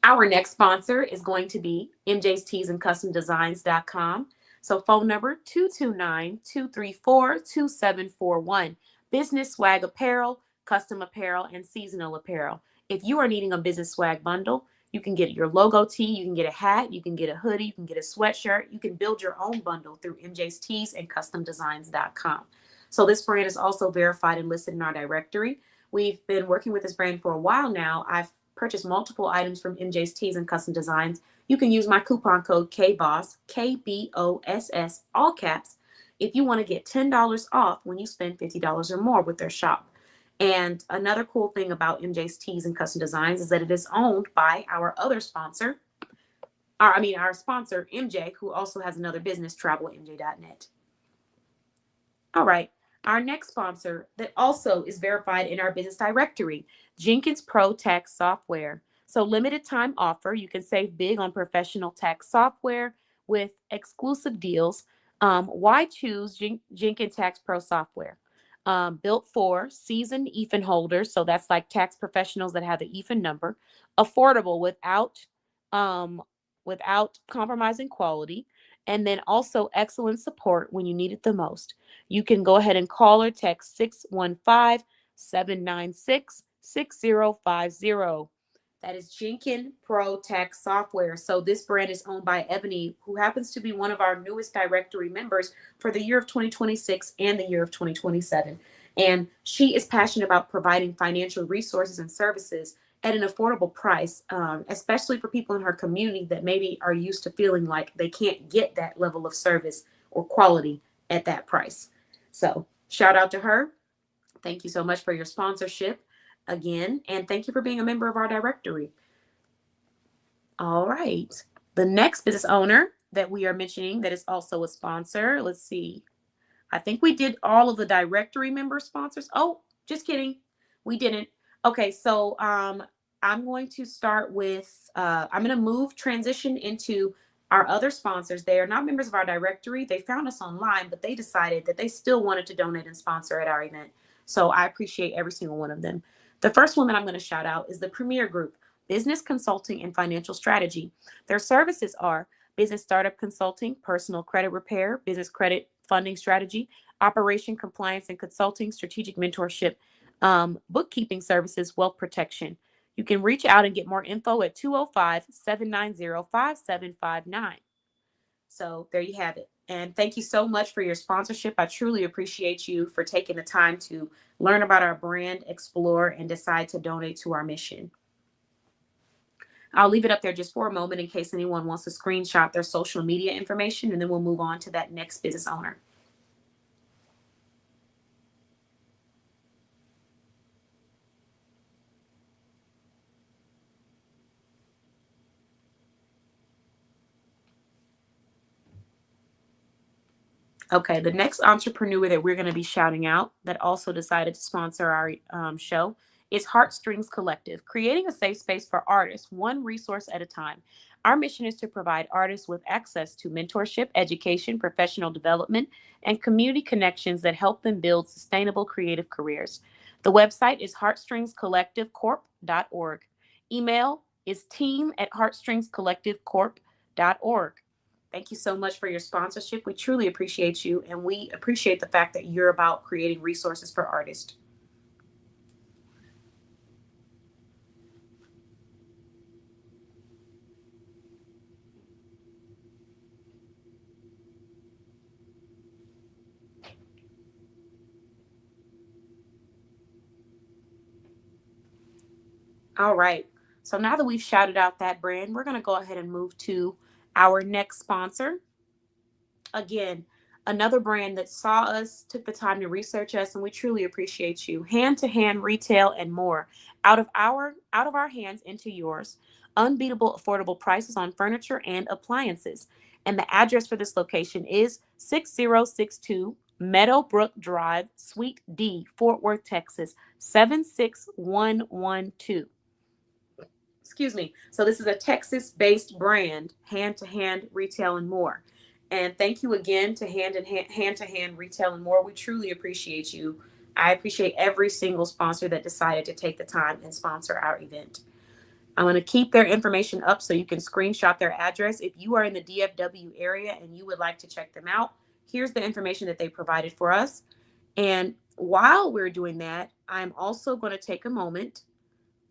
Our next sponsor is going to be MJ's Tees and Custom Designs.com. So phone number 229-234-2741. Business swag apparel, custom apparel, and seasonal apparel. If you are needing a business swag bundle, you can get your logo tee, you can get a hat, you can get a hoodie, you can get a sweatshirt, you can build your own bundle through MJ's Tees and Custom Designs.com. So this brand is also verified and listed in our directory. We've been working with this brand for a while now. I've purchased multiple items from MJ's Tees and Custom Designs. You can use my coupon code KBOSS, KBOSS, all caps, if you want to get $10 off when you spend $50 or more with their shop. And another cool thing about MJ's Tees and Custom Designs is that it is owned by our other sponsor, our sponsor, MJ, who also has another business, travelmj.net. All right. Our next sponsor that also is verified in our business directory, Jenkins Pro Tax Software. So limited time offer. You can save big on professional tax software with exclusive deals. Why choose Jenkins Tax Pro Software? Built for seasoned EFIN holders. So that's like tax professionals that have the EFIN number. Affordable without compromising quality. And then also excellent support when you need it the most. You can go ahead and call or text 615-796-6050. That is Jenkins Pro Tax Software. So this brand is owned by Ebony, who happens to be one of our newest directory members for the year of 2026 and the year of 2027. And she is passionate about providing financial resources and services at an affordable price, especially for people in her community that maybe are used to feeling like they can't get that level of service or quality at that price. So shout out to her. Thank you so much for your sponsorship again. And thank you for being a member of our directory. All right. The next business owner that we are mentioning that is also a sponsor. Let's see. I think we did all of the directory member sponsors. Oh, just kidding. We didn't. Okay, so I'm going to start with, I'm going to transition into our other sponsors. They are not members of our directory. They found us online, but they decided that they still wanted to donate and sponsor at our event. So I appreciate every single one of them. The first one that I'm going to shout out is the Premier Group, Business Consulting and Financial Strategy. Their services are business startup consulting, personal credit repair, business credit funding strategy, operation compliance and consulting, strategic mentorship, bookkeeping services, wealth protection. You can reach out and get more info at 205-790-5759. So there you have it. And thank you so much for your sponsorship. I truly appreciate you for taking the time to learn about our brand, explore, and decide to donate to our mission. I'll leave it up there just for a moment in case anyone wants to screenshot their social media information, and then we'll move on to that next business owner. Okay, the next entrepreneur that we're going to be shouting out that also decided to sponsor our show is Heartstrings Collective, creating a safe space for artists, one resource at a time. Our mission is to provide artists with access to mentorship, education, professional development, and community connections that help them build sustainable creative careers. The website is heartstringscollectivecorp.org. Email is team@heartstringscollectivecorp.org. Thank you so much for your sponsorship. We truly appreciate you, and we appreciate the fact that you're about creating resources for artists. All right. So now that we've shouted out that brand, we're going to go ahead and move to our next sponsor. Again, another brand that saw us, took the time to research us, and we truly appreciate you. Hand-to-hand retail and more. Out of our hands into yours. Unbeatable affordable prices on furniture and appliances. And the address for this location is 6062 Meadowbrook Drive, Suite D, Fort Worth, Texas, 76112. Excuse me. So this is a Texas-based brand, hand-to-hand retail and more. And thank you again to Hand to Hand Retail and More. We truly appreciate you. I appreciate every single sponsor that decided to take the time and sponsor our event. I'm going to keep their information up so you can screenshot their address. If you are in the DFW area and you would like to check them out, here's the information that they provided for us. And while we're doing that, I'm also going to take a moment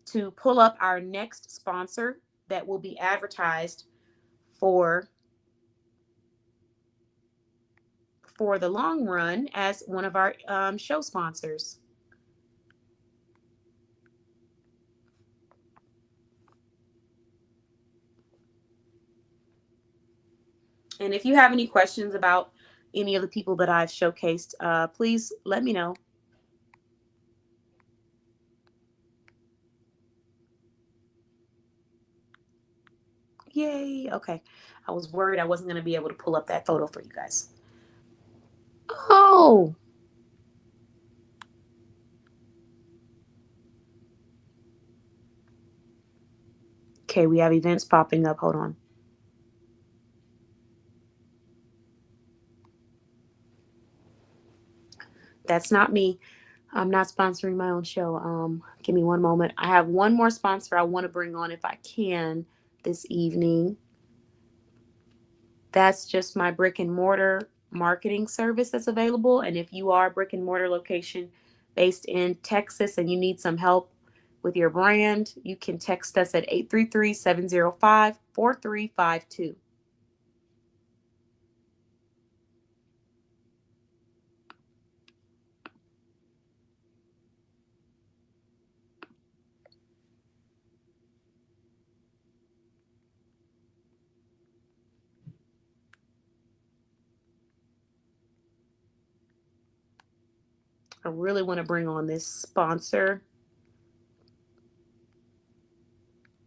to pull up our next sponsor that will be advertised for the long run as one of our show sponsors. And if you have any questions about any of the people that I've showcased, please let me know. Yay. Okay. I was worried I wasn't going to be able to pull up that photo for you guys. Oh. Okay, we have events popping up. Hold on. That's not me. I'm not sponsoring my own show. Give me one moment. I have one more sponsor I want to bring on if I can this evening. That's just my brick and mortar marketing service that's available. And if you are a brick and mortar location based in Texas and you need some help with your brand, you can text us at 833-705-4352. I really want to bring on this sponsor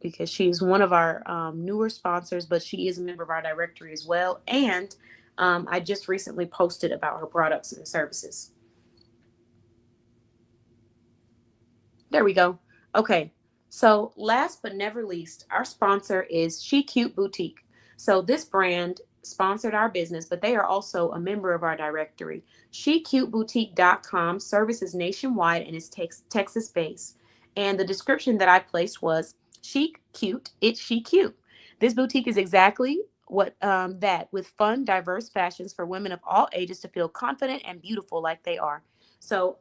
because she's one of our newer sponsors, but she is a member of our directory as well. And I just recently posted about her products and services. There we go. Okay. So last but never least, our sponsor is She Cute Boutique. So this brand sponsored our business, but they are also a member of our directory. SheCuteBoutique.com services nationwide and is Texas based. And the description that I placed was chic, cute, it's she cute. This boutique is exactly what that with fun, diverse fashions for women of all ages to feel confident and beautiful like they are. So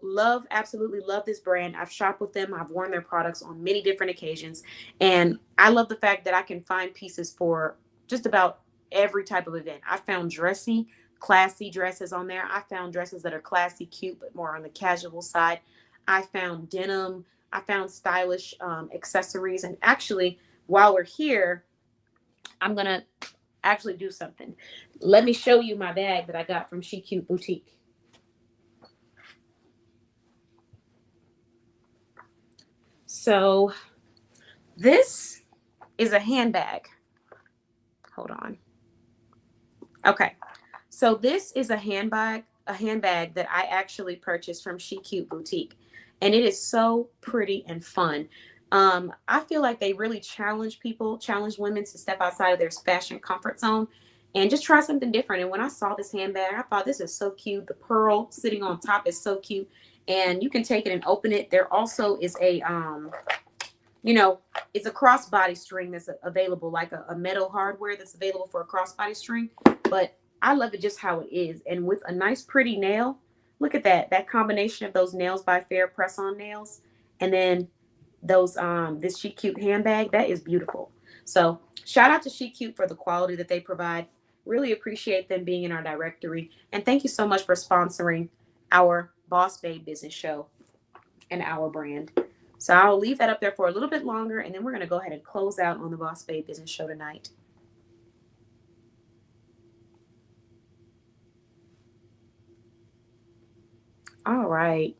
absolutely love this brand. I've shopped with them. I've worn their products on many different occasions. And I love the fact that I can find pieces for just about every type of event. I found dressy, classy dresses on there. I found dresses that are classy, cute, but more on the casual side. I found denim. I found stylish accessories. And actually, while we're here, I'm going to actually do something. Let me show you my bag that I got from She Cute Boutique. So this is a handbag. Hold on. Okay. So this is a handbag that I actually purchased from She Cute Boutique. And it is so pretty and fun. I feel like they really challenge women to step outside of their fashion comfort zone and just try something different. And when I saw this handbag, I thought this is so cute. The pearl sitting on top is so cute. And you can take it and open it. There also is a, it's a crossbody string that's available, like a metal hardware that's available for a crossbody string. But I love it just how it is. And with a nice, pretty nail, look at that combination of those Nails by Fair press-on nails. And then those, this She Cute handbag, that is beautiful. So shout out to She Cute for the quality that they provide. Really appreciate them being in our directory. And thank you so much for sponsoring our Boss Babe Business Show and our brand. So I'll leave that up there for a little bit longer, and then we're going to go ahead and close out on the Boss Babe Business Show tonight. All right.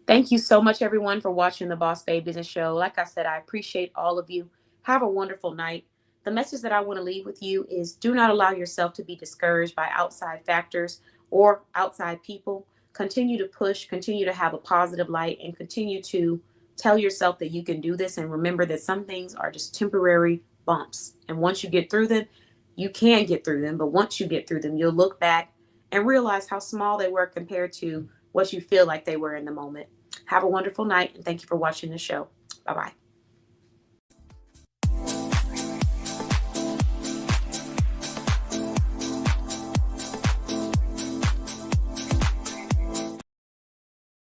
Thank you so much, everyone, for watching the Boss Babe Business Show. Like I said, I appreciate all of you. Have a wonderful night. The message that I want to leave with you is do not allow yourself to be discouraged by outside factors or outside people. Continue to push, continue to have a positive light, and continue to tell yourself that you can do this. And remember that some things are just temporary bumps. And once you get through them, you can get through them. But once you get through them, you'll look back and realize how small they were compared to what you feel like they were in the moment. Have a wonderful night, and thank you for watching the show. Bye-bye.